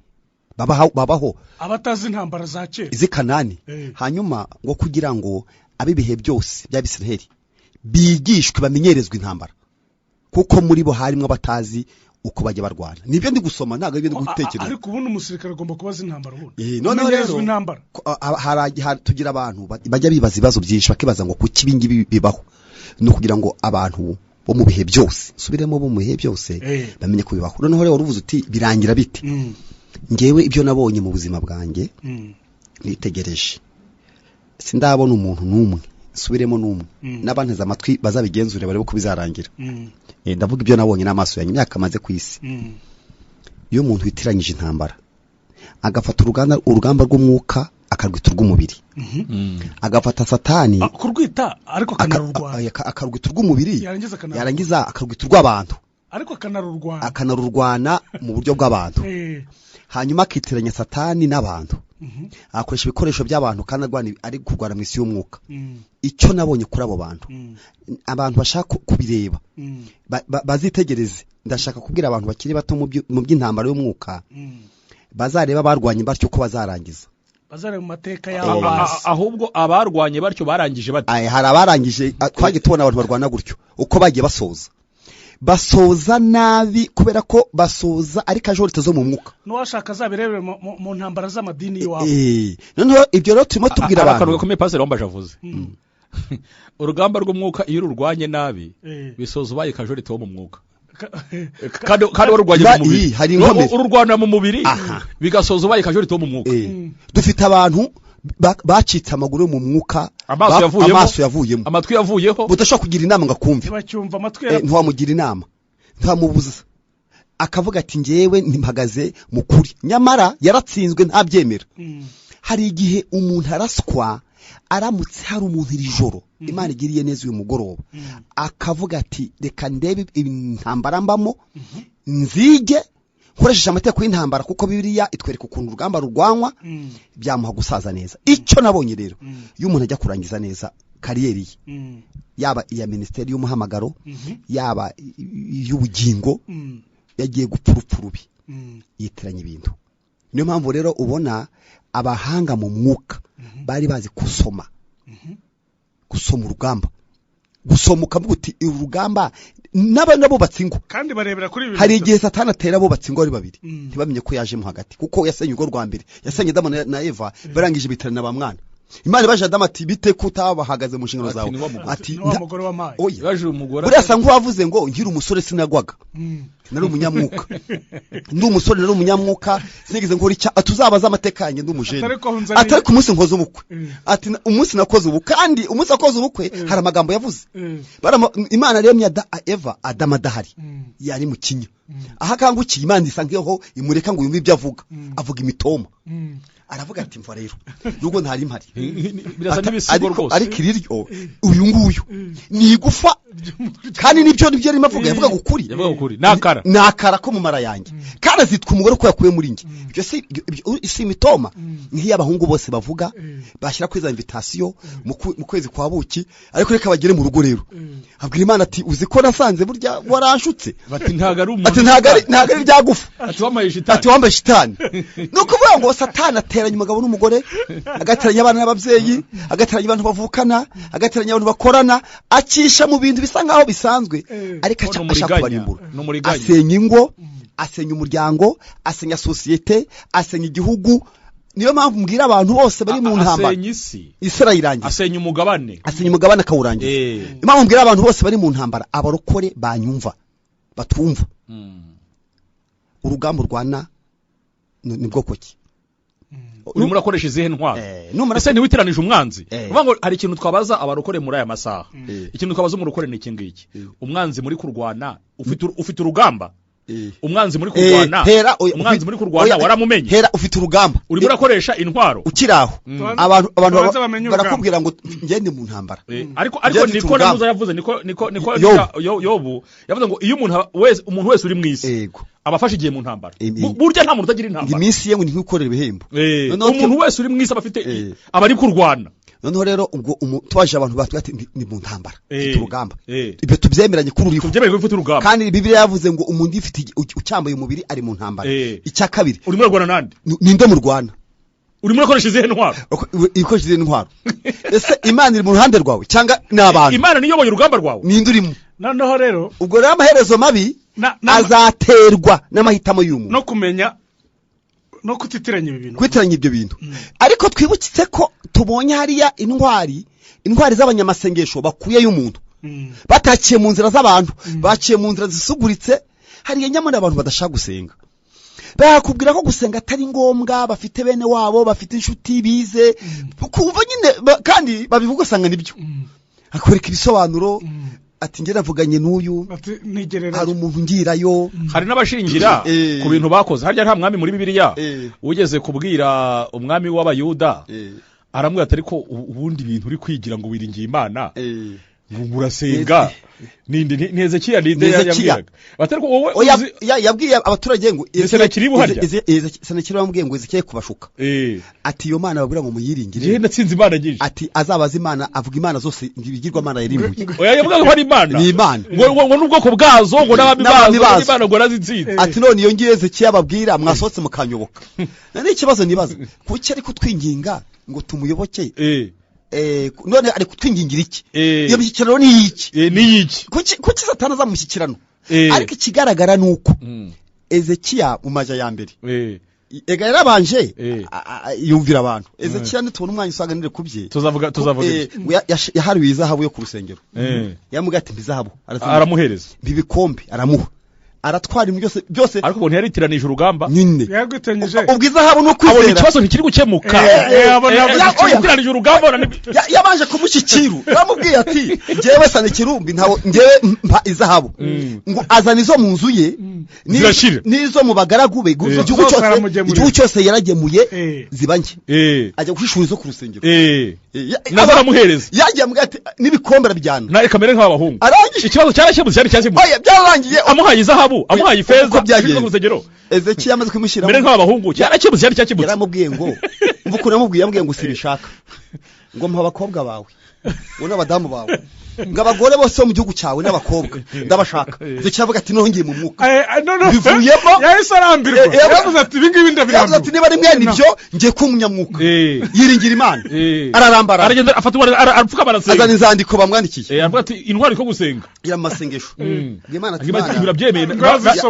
babaho abatazi intambara za kera zikanani hanyuma ngo kugira ngo abibihe byose by'Abisiraheli bigishwe bamenyerezwe intambara kuko muri bo harimo abatazi uko bajya barwana nibyo ndi gusoma ntago ibyo ndi gutekereza ariko ubundi umusirikare agomba kubaza intambara ubundi none rero intambara tugira abantu bajya bibaza ibibazo byinshi bakibaza ngo kuki ibingibi bibaho no kugira ngo abantu bo mu bihe byose subiremo bo mu bihe byose bamenye ko bibaho noneho rero uruvuze uti birangira bite ngewe ibyo nabonye mu buzima bwanjye nitegereje sindabona umuntu n'umwe subiremo n'umwe n'abanteze amatwi bazabigenzure barebe ko bizarangira ndavuga ibyo nabonye n'amaso yanyu imyaka amaze ku isi iyo umuntu witiranyije intambara agafata urugamba rw'umwuka akarwita urw'umubiri agafata Satani kurwita ariko akarwita urw'umubiri yarangiza akarwita urw'abantu ariko akanarurwana mu buryo bw'abantu hanyuma akitiranya Satani n'abantu akoresha ibikoresho by'abantu kandi ari kurwana mu isi y'umwuka icyo nabonye kuri abo bantu abantu bashaka kubireba bazitegereze ndashaka kubwira abantu bakiri bato mu by'intambara y'umwuka bazareba barwanye batyo ko bazarangiza bazare mu mateka yabo ahubwo abarwanye batyo barangije bati hari abarangije twagiye tubona abantu barwana gutyo uko bagiye basoza nabi kubera ko basoza ari kajorite zo mu mwuka n'uwashaka zabirebere mu ntambara z'amadini y'iwabo noneho ibyo rero turimo tubwira abantu akaruga komeye Pastor Wambaje avuze urugamba rw'umwuka iyo rurwanye nabi bisoza ubaye kajorite wo mu mwuka kandi warurwanye mu mubiri ururwana mu mubiri bigasoza ubaye kajorite wo mu mwuka dufite abantu bacitse amaguru mu mwuka amaso yavuyemo amatwi yavuyeho budashaka kugira inama ngo akumve bacyumva amatwi ntiwamugira inama ntamubuza akavuga ati ngewe ntimpagaze mu kuri nyamara yaratsinzwe ntabyemera hari igihe umuntu araswa aramutse hari umuntu iri joro Imana igiriye neza uyu mugoroba akavuga ati reka ndebe intambara mbamo nzige nkoresheje amategeko y'intambara kuko Bibiliya itwereka ukuntu urugamba rugwanwa byamuha gusaza neza icyo nabonye rero iyo umuntu ajya kurangiza neza kariyeri ye yaba iya ministeri y'umuhamagaro yaba y'ubugingo yagiye gupfurupfurubi yitiranya ibintu niyo mpamvu rero ubona abahanga mu mwuka bari bazi gusoma urugamba, gusoma ukavuga uti urugamba n'abubatsi ingo kandi barebera kuri ibi. Hari igihe Satani atera abubatsi ingo ari babiri ntibamenye ko yajemo hagati, kuko yasenye urugo rwa mbere, yasenye Adamu na Eva barangije bitarana ba mwana. Imana ibaje Adamu ati bite kutabahagaze mu nshingano zawe, ati umugore wa Mayi yaje umugore burasa nk'uwavuze ngo nkiri umusore sinagwaga, nari umunyamwuka, ndi umusore nari umunyamwuka, sinigeze nkora icya tuzabaza amateka yanjye ndi umujene, atari ku munsi nkoze ubukwe, ati umunsi nakoze ubukwe, kandi umunsi nakoze ubukwe hari amagambo yavuze. Imana yaremye Eva Adamu adahari, yari mu kinya, aha kangukiye Imana isa nkeho imureka ngo yumve ibyo avuga, avuga imitoma, aravuga ati mva rero nubwo ntari impari birasa n'ibisigo rwose, ariko iriryo uyu nguyu ni igufa kandi nibyo arimo avuga, yavuga ukuri nakara ko mu mara yanjye kandi azitwa umugore ko yakuye muri njye. Ibyo si imitoma nk'iy'abahungu bose bavuga bashyira kuri za invitation mu kwezi kwa buki, ariko reka bagere mu rugo rero abwira Imana ati uzi ko nasanze burya waranshutse, bati ntago ari umuntu, ati ntago ari byagufa, ati wambaye shitani. Nuko vuga ngo Satani ateranya umugabo n'umugore, agateranya abana n'abavyeyi, agateranya abantu bavukana, agateranya abantu bakorana, acisha mu bintu bisa nkaho bisanzwe, ariko ashaka kubarimbura. Asenya ingo, asenya umuryango, asenya societe, asenya igihugu. Niyo mpamvu mbwira abantu bose bari mu ntambara, asenya isi irangiye, asenya umugabane akawurangiza. Impamvu mbwira abantu bose bari mu ntambara, abarokore banyumva batumva urugamba rwana ni bwoko ki, urimo urakoresha izihe ntwaro, ese ntiwitiranije umwanzi. uvuga ngo hari ikintu twabaza abarokore muri aya masaha, ikintu twabaza umurokore ni iki ngiki, umwanzi muri kurwana ufite urugamba, umwanzi muri kurwana waramumenye, hera ufite urugamba, urimo urakoresha intwaro ukiraho. Abantu barakubwira ngo ngende mu ntambara, ariko niko namuza yavuze, niko Yobu yavuze ngo iyo umuntu wese uri mu isi abafashe igihe mu ntambara, burya nta muntu utagira intambara, iminsi ye ngo ntikorera ibihembo. Umuntu wese uri mu isi abafite abari kurwana. Noneho rero ubwo twaje abantu batwate ni mu ntambara, ufite urugamba, ibyo tubyemeranye kuri uriho, kandi Bibiliya yavuze ngo umuntu ufite ucyambaye umubiri ari mu ntambara. Icya kabiri, urimo urwana nande, ninde mu Rwanda, urimo urakoresha izihe ntwaro, ikoresha izihe ntwaro. Ese Imana iri mu ruhande rwawe cyangwa n'abantu? Imana niyo yoboye urugamba rwawe, ninde urimo? Noneho rero ubwo rero amaherezo mabi azaterwa n'amahitamo y'umuntu, no kumenya no kutitiranya ibyo bintu. Ariko twibukitse ko tubonye hariya intwari z'abanyamasengesho bakuye y'umuntu, batakiye mu nzira z'abantu, baciye mu nzira zisuguritse. Hariya nyamara abantu badashaka gusenga, bakubwira ko gusenga atari ngombwa, bafite bene wabo, bafite inshuti bize, kumva nyine kandi babivuga usanga nibyo, akwereka ibisobanuro, ati ngera mvuganye n'uyu, hari umuntu ngirayo. Hari n'abashingira ku bintu bakoze. Harya nta mwami muri Bibiliya ugeze kubwira umwami w'Abayuda, aramubwira ati ariko ubundi bintu uri kwigira ngo wiringiye Imana, ngo urasenga ninde Hezekiya yambwiraga batariko wowe yabwiye abaturage ngo Senakiri buharya, Senakiri bamubwiye ngo Hezekiya kubashuka, ati iyo Mana babwira ngo muyiringire, je natsinze Imana nyinshi, ati azabaza Imana, avuga Imana zose ngibigirwa Mana yarimbuye. Oya yavuga ko ari Imana, ni Imana ngo n'ubwoko bwazo ngo n'abami bazo Imana ngo razitsinze. Ati none iyo ngiye Hezekiya babwira mwasotse mukanyoboka. Nani ikibazo nibaza, kuki ari kutwinginga ngo tumuyoboke? None ari kutwingingira iki? Iyo mishyikirano ni iki? Kuki Satani aza mu mishyikirano? Ariko ikigaragara nuko Hezekiya mu maja ya mbere ega yarabanje yumvira abantu. Hezekiya nitubona umwanya usaganire kubye tuzavuga yaharuye izahabu yo ku rusengero, yamuga ati mbizahabu, aramuhereza bibikombe, aramuha, aratwara ibintu byose. Ariko umuntu yaritiranije urugamba nyine yagwitanyije, ubwizahabu no kwizera, abona ikibazo ntikiri gukemuka. Yaritiranije urugamba, yabanje kumushikiru, bamubwiye ati ngewe sana kirumbi ntawo ngewe mpa izahabu, ngo azana izo mu nzu ye nizo mu bagaragu be, igihugu cyose yaragemuye zibanje, ajya gushishura izo ku rusengero, nazaramuhereza, yagiye ambwira ati nibikombe bijyana na kamere nk'abahungu. Ikibazo cyarashemutse byararangiye, amuhaye izahabu, amuhaye ifeza ku rusengero. Hezekiya amaze kumushyira mbere nk'abahungu, cyakibutse yaramubwiye ngo mvuko namubwiye, yambwiye ngo sibishaka, ngo mpa abakobwa bawe ngo n'abadamu bawe ngo abagore bose bo mu gihugu cyawe n'abakobwa ndabashaka zicavuga ati nongeye mu mwuka bivuyemo yahise arambirwa yavuze ati ibi ngibi ndabirambiwe ati niba rimwe nibyo ngiye kumunyamwuka yiringira Imana ararambara aragenda afata arapfuka barasenga azana inzandiko bamwandikiye avuga ati intwari ko gusenga y'amasengesho Imana ati birabyemeye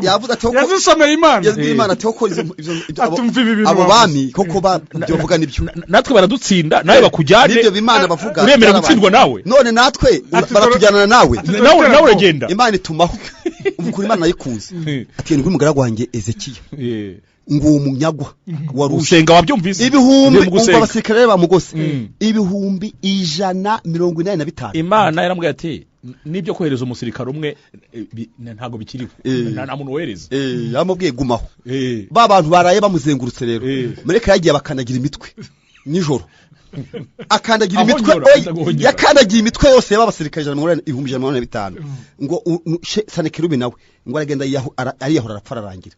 yavuze ati yazisomeye Imana ati ko abo bami koko bavuga nibyo natwe baradutsinda nawe bakujyane nibyo bimana bavuga uremera gutsindwa nawe none natwe baratujyana nawe uragenda Imana itumaho umukuru Imana nayikunze ati ngo umugaragu wanjye Ezekiya ngo umunyagwa warusenga wabyumvise ibihumbi umva abasirikare bamugose ibihumbi 185 Imana yaramubwiye ati nibyo kohereza umusirikare umwe ntago bikiriho nta muntu wohereza yamubwiye gumaho ba bantu baraye bamuzengurutse rero mureka yagiye bakanagira imitwe nijoro akandagira imitwe yakandagiye imitwe yose y'abasirikare 185 ngo Sanekerubi nawe ngo aragenda ariyahora arapfara arangira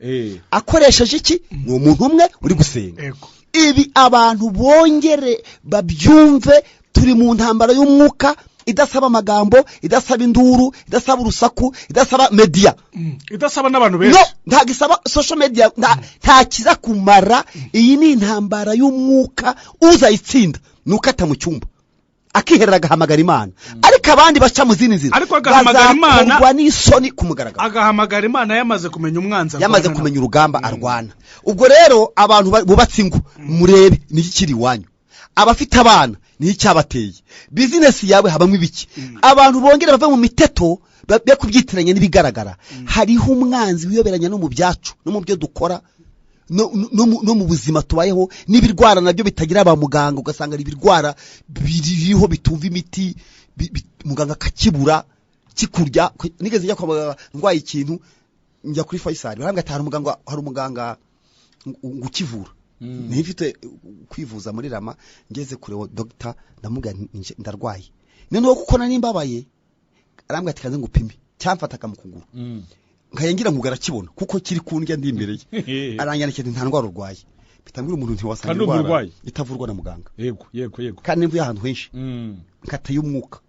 akoresheje iki ni umuntu umwe uri gusenga ibi abantu bongere babyumve turi mu ntambara y'umwuka idasaba amagambo idasaba induru idasaba urusaku idasaba media idasaba n'abantu benshi no ntagisaba social media nta kiza kumara iyi ni intambara y'umwuka uzayitsinda nukata mu cyumba akiherera agahamagara Imana ariko abandi baca mu zindi nzira ariko agahamagara Imana kwa n'isoni kumugaragara agahamagara Imana yamaze kumenya umwanzi yamaze kumenya urugamba arwana ubwo rero abantu bubatse ingo murebe niki kiri wanyu abafite abana ni cyabateye business yawe habamwe ibiki abantu bongera bave mu miteto be kubyitiranya n'ibigaragara hariho umwanzi wiyoberanya no mu byacu no mu byo dukora no mu buzima tubayeho n'ibirwara nabyo bitagira ba muganga ugasanga ari ibirwara biriho bitumva imiti muganga akakibura kikurya nigeze njya kwa ndwaye ikintu njya kuri Faisal barambwa ati hari umuganga ngukivura nifite kwivuza muri Rama ngeze kure doctor ndamuga ndarwaye noneho kuko nanimbabaye arambwa ati kanze ngupime cyamfata akamukuguru nkayengira nkugara kibona kuko kiri kundya ndi imbere ye aranyana cyane nta ndwara urwaye bitambira umuntu ntiwasanga indwara itavurwa na muganga yego kandi mvuye ahantu henshi nkateye umwuka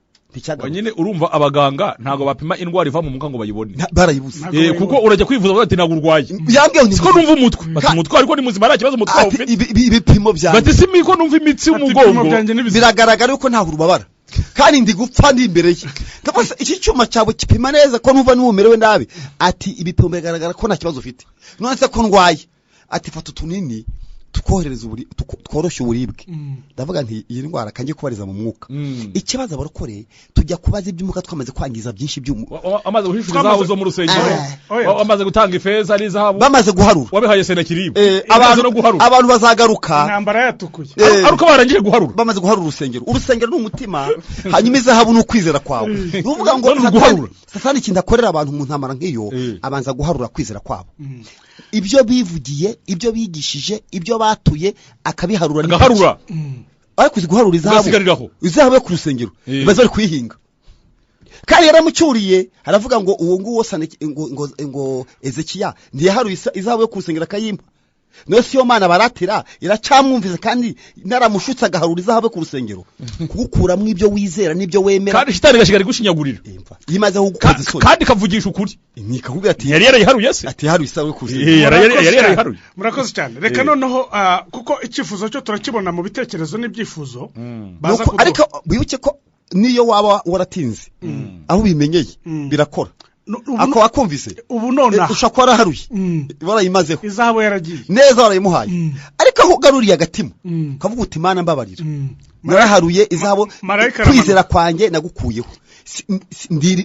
nyine urumva abaganga ntago bapima indwara iva mu mwuka ngo bayibone barayibuze kuko urajya kwivuza ati ntago urwaye yambwiye siko numva umutwe bati umutwe ariko ni muzima nta kibazo umutwe ufite ibipimo byanjye bati simiko numva imitsi y'umugongo biragaragara yuko ntago urubabara kandi ndi gupfa ndi imbere ye kapasa iki cyuma cyawe kipima neza ko numva n'umerewe nabi ati ibipimo bigaragara ko nta kibazo ufite none se ko ndwaye ati fata utunini tukohereza tworoshye uburibwe ndavuga nti iyi ndwara kangiye kubariza mu mwuka ikibazo abarokore tujya kubaza iby'umuka twamaze kwangiza byinshi amaze guhishura zaho zo mu rusengero amaze gutanga ifeza ari zahabu bamaze guharura wabihaye Senakeribu abantu bazagaruka intambara yatukuye aruko barangiye guharura bamaze guharura urusengero n'umutima hanyuma izahabu n'ukwizera kwawe uvuga ngo Satani kindakorera abantu mu ntamara nk'iyo abanza guharura kwizera kwabo ibyo bivugiye ibyo bigishije ibyo batuye akabiharura agaharura ariko guharura izahabu yo ku rusengero baza bari kuyihinga kandi yaramucyuriye aravuga ngo uwo nguwo ngo Ezekiya ntiyaharuye izahabu yo ku rusengero akayimpa no siyo Mana baratira iracamwumvize kandi naramushutse agaharura izahabu yo ku rusengero kugukuramo ibyo wizera n'ibyo wemera kandi shitani gashigari gushinyagurira yimaze kugukoza isoni kandi kavugisha ukuri nikakubwira ati yari yarayiharuye se ati haruye izahabu yo ku rusengero yari yarayiharuye murakoze cyane reka noneho kuko icyifuzo cyo turakibona mu bitekerezo n'ibyifuzo ariko bibuke ko niyo waba waratinze aho bimenyeye birakora ako wakumvise ubu nona ushaka waraharuye barayimazeho izahabu yaragiye neza warayimuhaye ariko aho ugaruriye agatima kavuga uti Mana mbabarira naraharuye izahabu kwizera kwanjye nagukuyeho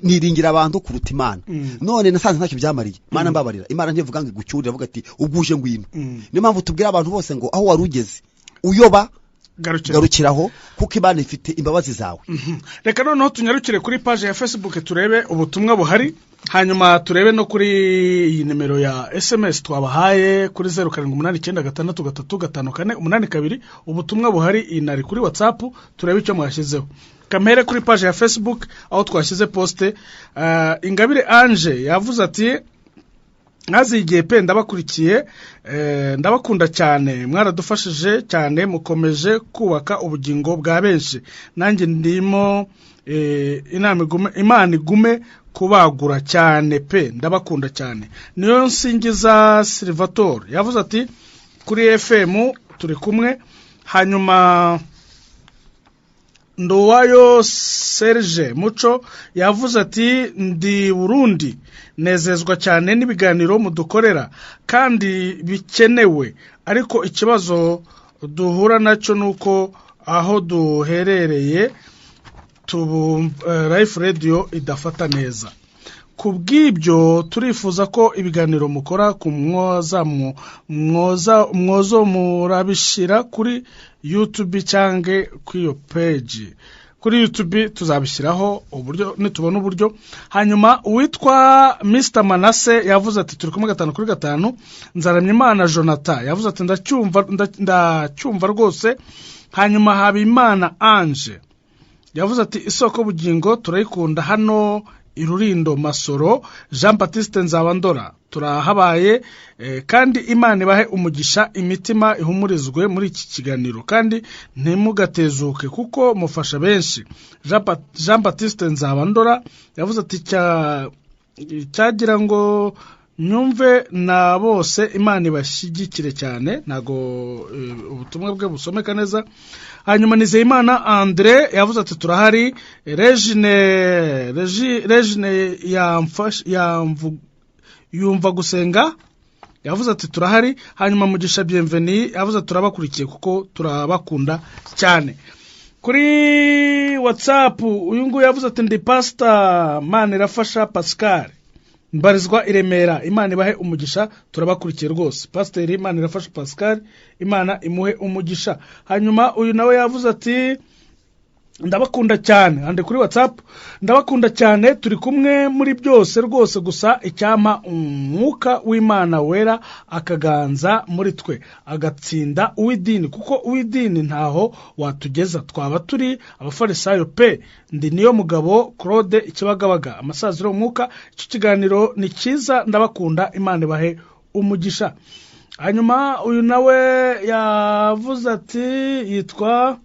niringira abantu kuruta Imana none nasanze ntacyo byamariye Mana mbabarira Imana ntivuga ngo igucyurire avuga ati ubwuje ngwino niyo mpamvu tubwira abantu bose ngo aho warugeze uyoba garukiraho kuko Imana ifite imbabazi zawe reka noneho tunyarukire kuri page ya Facebook turebe ubutumwa buhari hanyuma turebe no kuri iyi nimero ya SMS twabahaye kuri 0789635354 ubutumwa buhari inari kuri WhatsApp turebe icyo mwashyizeho kamere kuri page ya Facebook aho twashyize poste Ingabire Ange yavuze ati nkazigiye pe ndabakurikiye ndabakunda cyane mwaradufashije cyane mukomeje kubaka ubugingo bwa benshi nanjye ndimo imana igume kubagura cyane pe ndabakunda cyane. Niyo nsingiza Silvator yavuze ati kuri FM turi kumwe. Hanyuma Ndowayo Serge Muco yavuze ati ndi Burundi nezezwa cyane n'ibiganiro mudukorera kandi bikenewe, ariko ikibazo duhura nacyo nuko aho duherereye Life Radio idafata neza. Kubw'ibyo turifuza ko ibiganiro mukora ku mwozo murabishira kuri YouTube cyangwa ku iyo page. Kuri YouTube tuzabishyiraho uburyo nitubona uburyo. Hanyuma uwitwa Mr Manase yavuze ati turi kumwe 5 kuri 5. Nzaramye Imana Jonathan yavuze ati ndacyumva rwose. Hanyuma Habimana Ange yavuze ati isoko bugingo turayikunda hano Irurindo Masoro. Jean Baptiste Nzabandora turahabaye kandi Imana ibahe umugisha, imitima ihumurizwe muri iki kiganiro kandi ntimugatezuke kuko mufasha benshi. Jean Baptiste Nzabandora yavuze ati cyagira ngo nyumve na bose Imana ibashyigikire cyane. Nago ubutumwa bwe busomeka neza. Hanyuma Nizeyimana Andre yavuze ati turahari. Regine yumva gusenga yavuze ati turahari. Hanyuma Mugisha Bienvenue yavuze turabakurikiye kuko turabakunda cyane. Kuri WhatsApp uyu nguyu yavuze ati ndi Pastor Manirafasha Pascal mbarizwa Iremera. Imana ibahe umugisha turabakurikiye rwose. Pastor Imana irafasha Pascal, Imana imuhe umugisha. Hanyuma uyu nawe yavuze ati ndabakunda cyane. Ande kuri WhatsApp ndabakunda cyane turi kumwe muri byose rwose, gusa icyama umwuka w'Imana wera akaganza muri twe agatsinda uw'idini, kuko uw'idini ntaho watugeza twaba turi abafarisayo pe. Ndi niyo mugabo Claude Ikibagabaga amasaziro umwuka. Icyo kiganiro ni cyiza ndabakunda, Imana ibahe umugisha. Hanyuma uyu nawe yavuze ati yitwa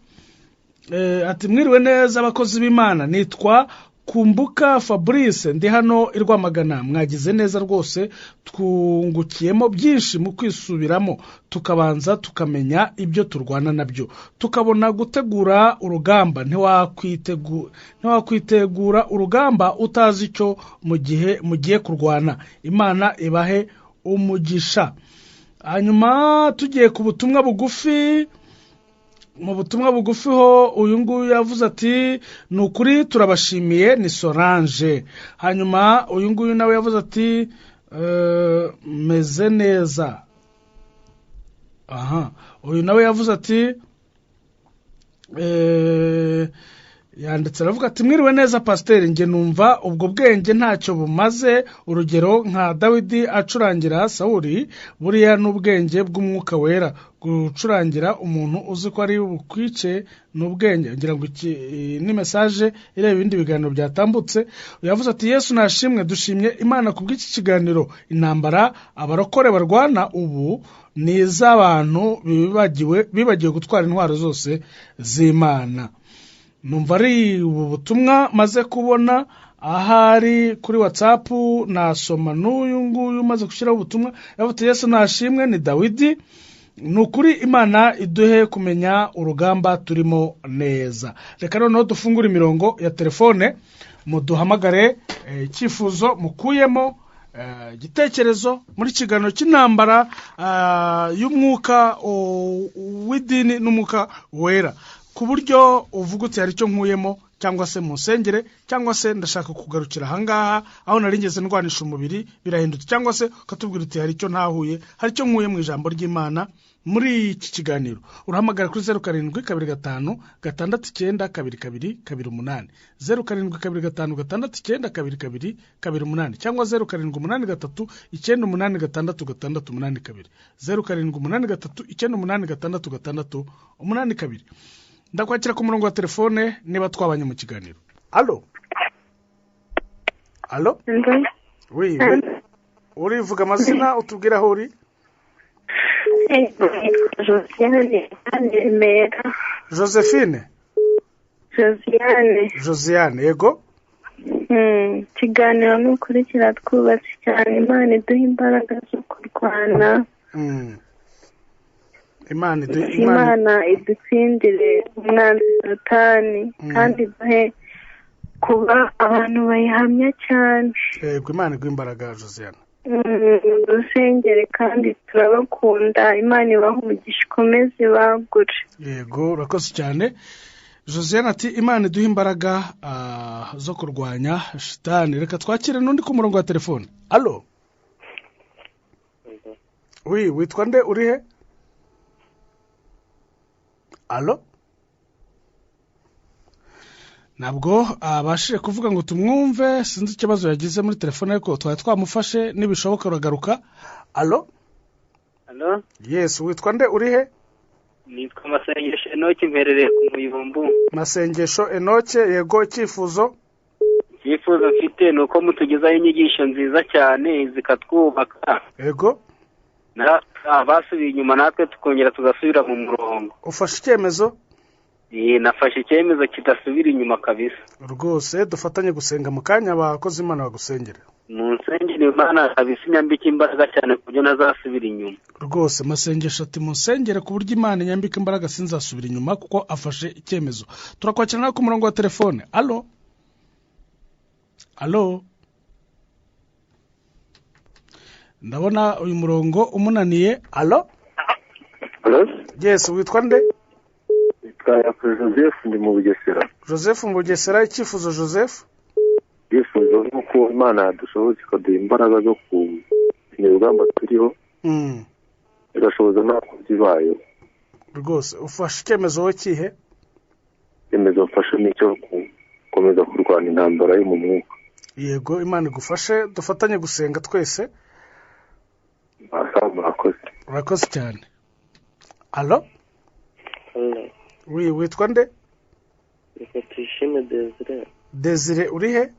ati mwiriwe neza abakozi b'Imana, nitwa Kumbuka Fabrice ndi hano Irwamagana. Mwagize neza rwose, twungukiyemo byinshi mu kwisubiramo tukabanza tukamenya ibyo turwana nabyo, tukabona gutegura urugamba. Ntiwakwitegura urugamba utazi icyo mugiye kurwana. Imana ibahe umugisha. Hanyuma tugiye ku butumwa bugufi. Mu butumwa bugufi ho uyu nguyu yavuze ati nukuri turabashimiye ni Solange. Hanyuma uyu nguyu nawe yavuze ati meze neza. Uyu nawe yavuze ati yanditse aravuga ati mwiriwe neza Pasteur, nge numva ubwo bwenge ntacyo bumaze. Urugero nka Dawidi acurangira Sawuli, buriya n'ubwenge bw'umwuka wera. Gucurangira umuntu uzi ko ari bukwice n'ubwenge. Ngira ngo iki ni message ireba ibindi biganiro byatambutse. Yavuze ati Yesu nashimwe, dushimye Imana kubw'iki kiganiro. Intambara abarokore barwana ubu ni iz'abantu bibagiwe gutwara intwaro zose z'Imana. Numva ari ubu butumwa maze kubona ahari kuri WhatsApp. Nasoma n'uyu nguyu maze gushyiraho ubutumwa. Yavuze Yesu nashimwe ni Dawidi. Nukuri Imana iduhe kumenya urugamba turimo neza. Reka noneho dufungura imirongo ya telefone muduhamagare icyifuzo mukuyemo igitekerezo muri kiganiro cy'intambara y'umwuka w'idini n'umwuka wera, ku buryo uvuga uti hari icyo nkuyemo, cyangwa se musengere, cyangwa se ndashaka kugarukira ahangaha aho naringeze ndwanisha umubiri birahindutse, cyangwa se ukatubwira uti hari icyo ntahuye, hari icyo nkuye mu ijambo ry'Imana muri iki kiganiro. Urahamagara kuri 0725 6922 28 0725 6922 28 cyangwa 0783 986682 0783 986682. Ndakwakira ku murongo wa telefone niba twabanye mu kiganiro. Allo? Oui. Urivuga amazina utubwira aho uri? Josephine. Josiane yego. Ikiganiro n'ukuri kiratwubatse cyane, Imana iduha imbaraga zo kurwana. Imana idutsindire umwanzi Satani kandi duhe kuba abantu bayihamya cyane. Yego, Imana iguha imbaraga Josiane. Dusengere kandi turabakunda, Imana ibaha umugisha ikomeze bagure. Yego, urakoze cyane. Josiane ati Imana iduha imbaraga zo kurwanya shitani. Reka twakire n'undi ku murongo wa telefone. Allo. Oui, witwa nde uri he? Allo. Nabwo abashije kuvuga ngo tumwumve, sinzi ikibazo yagize muri telefone ariko twamufashe nibishoboka uragaruka. Allo. Allo. Yes, witwa nde uri he? Nitwa Masengesho Enoke mperereye ku Muyumbu. Masengesho Enoke, yego, icyifuzo mfite nuko mutugezaho inyigisho nziza cyane zikatwubaka. Yego. Basubiye inyuma natwe tukongera tugasubira mu murongo. Ufashe icyemezo? Nafashe icyemezo kidasubira inyuma kabisa. Rwose dufatanye gusenga mu kanya abakozi Imana bagusengera. Munsengere Imana kabisa inyambike imbaraga cyane kuburyo ntazasubira inyuma. Rwose Masengesho ati munsengere ku buryo Imana inyambike imbaraga sinzasubira inyuma kuko afashe icyemezo. Turakwakira nawe ku murongo wa telefone. Allo. Allo. Ndabona uyu murongo umunaniye. Allo. Allo. Yes, witwa nde? Joseph ndi mu Bugesera. Joseph mu Bugesera, icyifuzo Joseph? Yifuzo nuko Imana dushoboza ikaduha imbaraga zo kurugamba turiho. Igashoboza n'abakozi bayo. Rwose ufashe icyemezo wowe kihe? Icyemezo mfashe nicyo gukomeza kurwana intambara yo mu mwuka. Yego, Imana igufashe, dufatanye gusenga twese. Urakoze cyane. Allo. Oui, witwa nde? Tuyishime Desire. Desire uri he?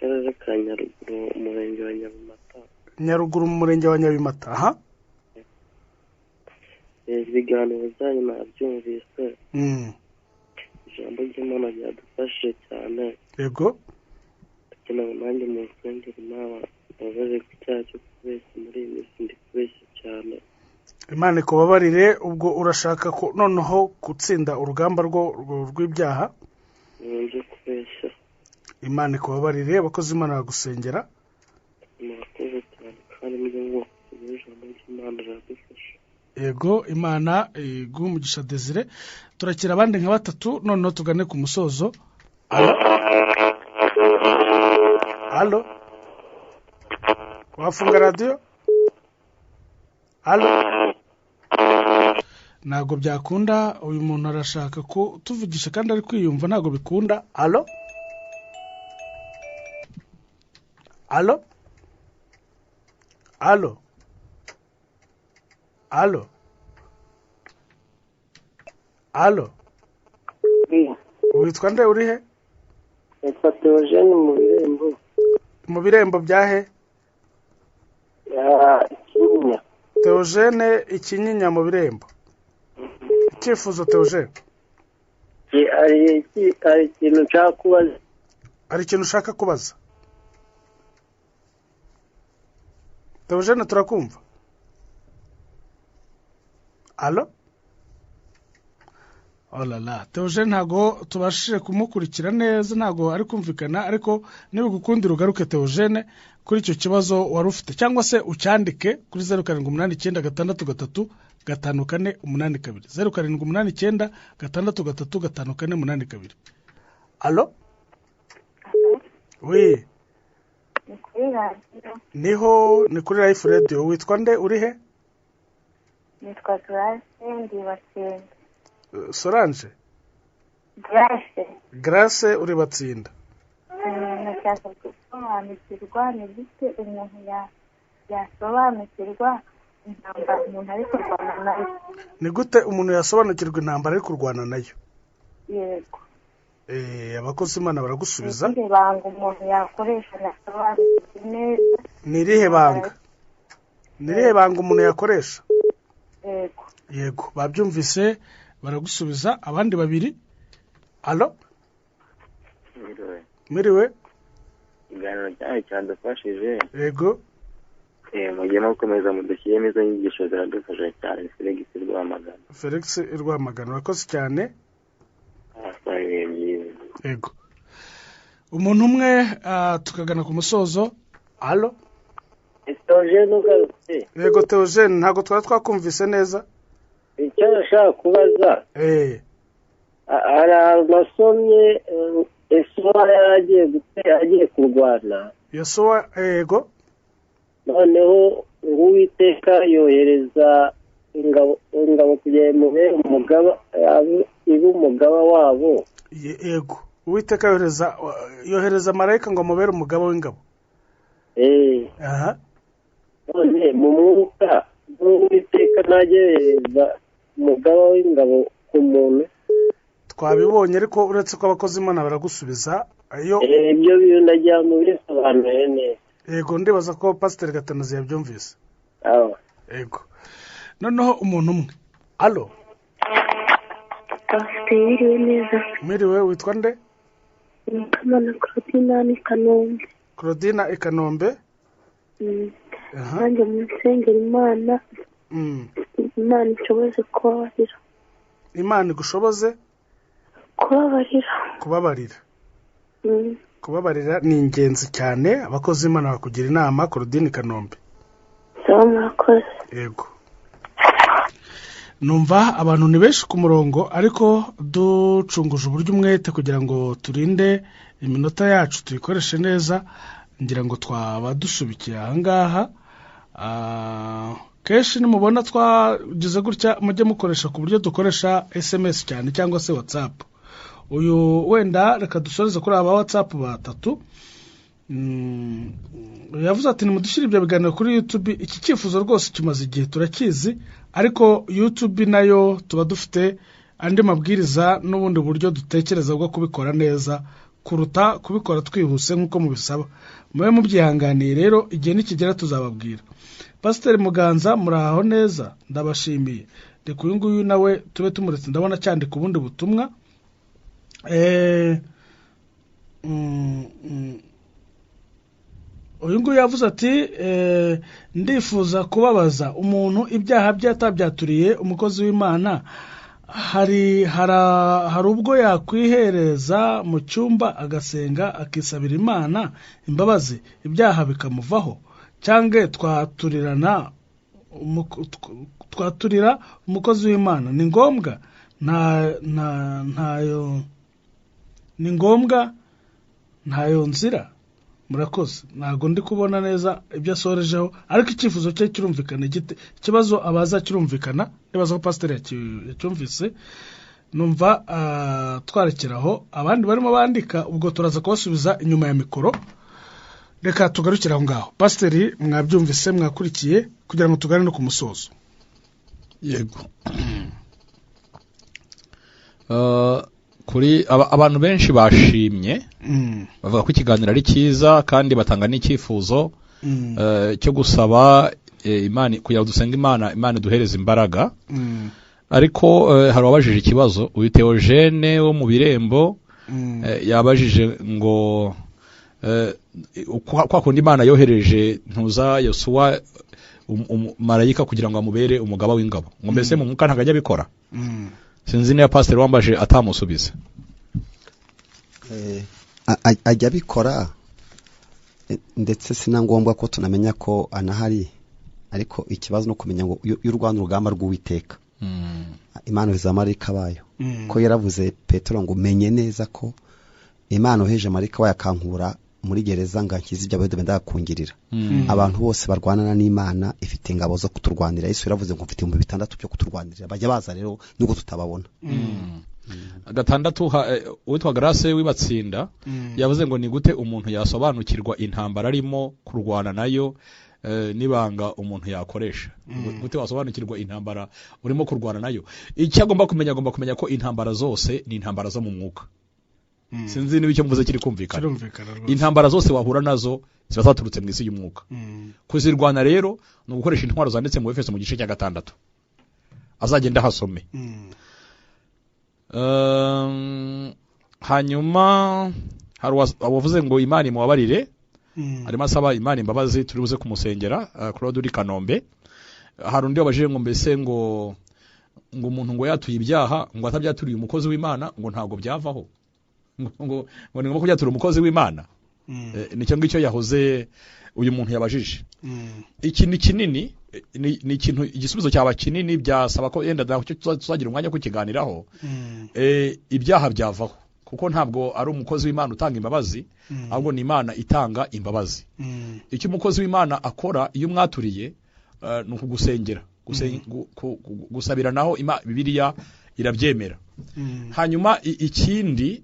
Karere ka Nyaruguru, umurenge wa Nyabimata. Nyaruguru mu murenge wa Nyabimata. Aha. Ibiganiro byanyu nabyumvise. Ijambo ry'Imana ryadufashe cyane. Yego. Tukeneye nanjye mu nsengero Imana babaze ku cyaha cyo kubeshya muri iyi minsi ndi kubeshya cyane. Imana ikubabarire, ubwo urashaka ko noneho gutsinda urugamba rw'ibyaha? Nje kubeshya. Imana ikubabarire, abakozi Imana bagusengera. Murakoze cyane kandi mujye ngo ijambo ry'Imana radufasha. Yego, Imana iguha umugisha Desire. Turakira abandi nka batatu noneho tugane ku musozo. Allo. Wafunga radio? Allo. Nago byakunda, uyu muntu arashaka ko tuvugisha kandi ari kwiyumva, nago bikunda. Allo. Allo. Allo. Allo. Allo. Witwa nde uri he? Nitwa Theogene mu Birembo. Mu Birembo byahe? Ikinyinya. Theogene Ikinyinya mu Birembo. Icyifuzo Theogene? Ari ikintu nshaka kubaza. Ari ikintu ushaka kubaza? Theogene turakumva? Allo? Oh la la, Theogene ntago tubashije kumukurikira neza, ntago ari kumvikana, ariko niba gukundira ugaruke Theogene kuri icyo kibazo wari ufite, cyangwa se ucyandike kuri 0789635482 0789635482. Allo? Oui. Ni kuri Life Radio. Witwa nde uri he? Nitwa Solange ndi Batsinda. Solange? Grace uri Batsinda. Nashaka gusobanukirwa ni gute umuntu yasobanukirwa intambara umuntu ari kurwana nayo. Ni gute umuntu yasobanukirwa intambara ari kurwana nayo? Yego. Abakozi Imana baragusubiza. Ni banga umuntu yakoresha nasobanukirwa neza. Ni rihe banga? Ni rihe banga umuntu yakoresha? Yego. Yego, babyumvise baragusubiza. Abandi babiri? Allo Miriwe ikiganiro cyawe cyadufashije yego mugiye mukomeza mudushyiremo izo nyigisho ziradufasha cyane. Felix Rwamagana urakoze cyane. Yego umuntu umwe tukagana ku musozo. Allo Theogene ugarutse. Yego Theogene ntago twakumvise neza. Icyo nashaka kubaza arasomye Yesuwa yagiye kurwana. Yesuwa yego noneho Uwiteka yohereza ingabo kugira ngo ibe umugaba wabo. Yego Uwiteka yohereza marayika ngo mubere umugaba w'ingabo. Aha none mu mwuka Uwiteka nagereza umugaba w'ingabo ku muntu. Twabibonye ariko uretse ko abakozi Imana baragusubiza ayo ibyo bintu ndagira mu bisobanuye neza. Yego ndibaza ko Pastor Gatanazi yabyumvise. Yego noneho umuntu umwe. Allo Pastor neza. Miriwe witwa nde? Kamana Claudina ni Kanombe. Claudina Ikanombe. Nanjye musengera Imana. Imana ishoboze kubabarira. Imana igushoboze kubabarira. Kubabarira ni ingenzi cyane. Abakozi Imana bakugira inama. Claudine Kanombe. Murakoze. Yego numva abantu ni benshi ku murongo ariko ducunguje uburyo umwete kugira ngo turinde iminota yacu tuyikoreshe neza. Ngira ngo twaba dusubikiye ahangaha. Kenshi nimubona twagize gutya mujye mukoresha ku buryo dukoresha SMS cyane cyangwa se WhatsApp. Uyu wenda reka dusoreze kuri aba WhatsApp batatu. Yavuze ati nimudushyire ibyo biganiro kuri YouTube. Iki cyifuzo rwose kimaze igihe turakizi ariko YouTube nayo tuba dufite andi mabwiriza n'ubundi buryo dutekereza bwo kubikora neza kuruta kubikora twihuse nk'uko mubisaba. Mube mubyihanganiye rero igihe nikigera tuzababwira. Pastor Muganza muraho neza ndabashimiye. Reka uyu nguyu nawe tube tumuretse ndabona cyandika ubundi butumwa. Uyu nguyu yavuze ati ndifuza kubabaza umuntu ibyaha byatabyaturiye umukozi w'Imana hari ubwo yakwihereza mu cyumba agasenga akisabira Imana imbabazi ibyaha bikamuvaho cyangwa twaturira umukozi w'Imana ni ngombwa ntayo nzira. Murakoze ntago ndi kubona neza ibyo asorejeho ariko icyifuzo cye kirumvikana ikibazo abaza kirumvikana. Nibaza ko Pastor yacyumvise numva twarekeraho abandi barimo bandika ubwo turaza kubasubiza inyuma ya mikoro. Reka tugarukira aho ngaho. Pastor mwabyumvise mwakurikiye kugira ngo tugane no ku musozo. Yego kuri abantu benshi bashimye bavuga ko ikiganiro ari cyiza kandi batanga n'icyifuzo cyo gusaba Imana kugira ngo dusenge Imana duhereze imbaraga. Ariko hari wabajije ikibazo uyu Theogene wo mu Birembo yabajije ngo kwa kundi Imana yohereje ntuza Yosuwa marayika kugira ngo amubere umugaba w'ingabo ngo mbese mu mwuka ntago ajya bikora. Sinzi niba Pastor wambaje atamusubiza. Ajya bikora ndetse sinangombwa ko tunamenya ko anahari ariko ikibazo no kumenya ngo y'urwanda urugamba rw'Uwiteka. Imana izamarika bayo ko yaravuze Petero ngo menye neza ko Imana oheje marika wayakankura muri gereza ngankiza ibyo abede ndakungirira. Abantu bose barwanana n'Imana ifite ingabo zo kuturwanira. Yesu yaravuze ngo mfite 600 byo kuturwanirira bajya baza rero nuko tutababona. Gatandatu witwa Grace wibatsinda yavuze ngo ni gute umuntu yasobanukirwa intambara arimo kurwana nayo nibanga umuntu yakoresha. Gute wasobanukirwa intambara urimo kurwana nayo. Icyo agomba kumenya ko intambara zose ni intambara zo mu mwuka. Sinzi niba icyo mvuze kiri kumvikana. Intambara zose wahura nazo ziba zaturutse mu isi y'umwuka. Kuzirwana rero no gukoresha intwaro zanditse mu Efeso mu gice cya 6. Azagenda hasome. hanyuma hari abavuze ngo Imana imubabarire arimo asaba Imana imbabazi turi buze kumusengera Claude uri Kanombe. Hari undi wabajije ngo mbese ngo umuntu ngo yatuye ibyaha ngo atabyaturiye umukozi w'Imana ngo ntago byavaho ngo ni ngombwa kujyatura umukozi w'Imana. Nicyo ngicyo yahoze uyu muntu yabajije. Ikintu kinini ni ikintu igisubizo cyaba kinini byasaba ko yenda tuzagira umwanya kukiganiraho. Ibyaha byavaho kuko ntabwo ari umukozi w'Imana utanga imbabazi ahubwo ni Imana itanga imbabazi. Icyo umukozi w'Imana akora iyo mwaturiye ni ukugusengera gusabira naho Bibiliya irabyemera. Hanyuma ikindi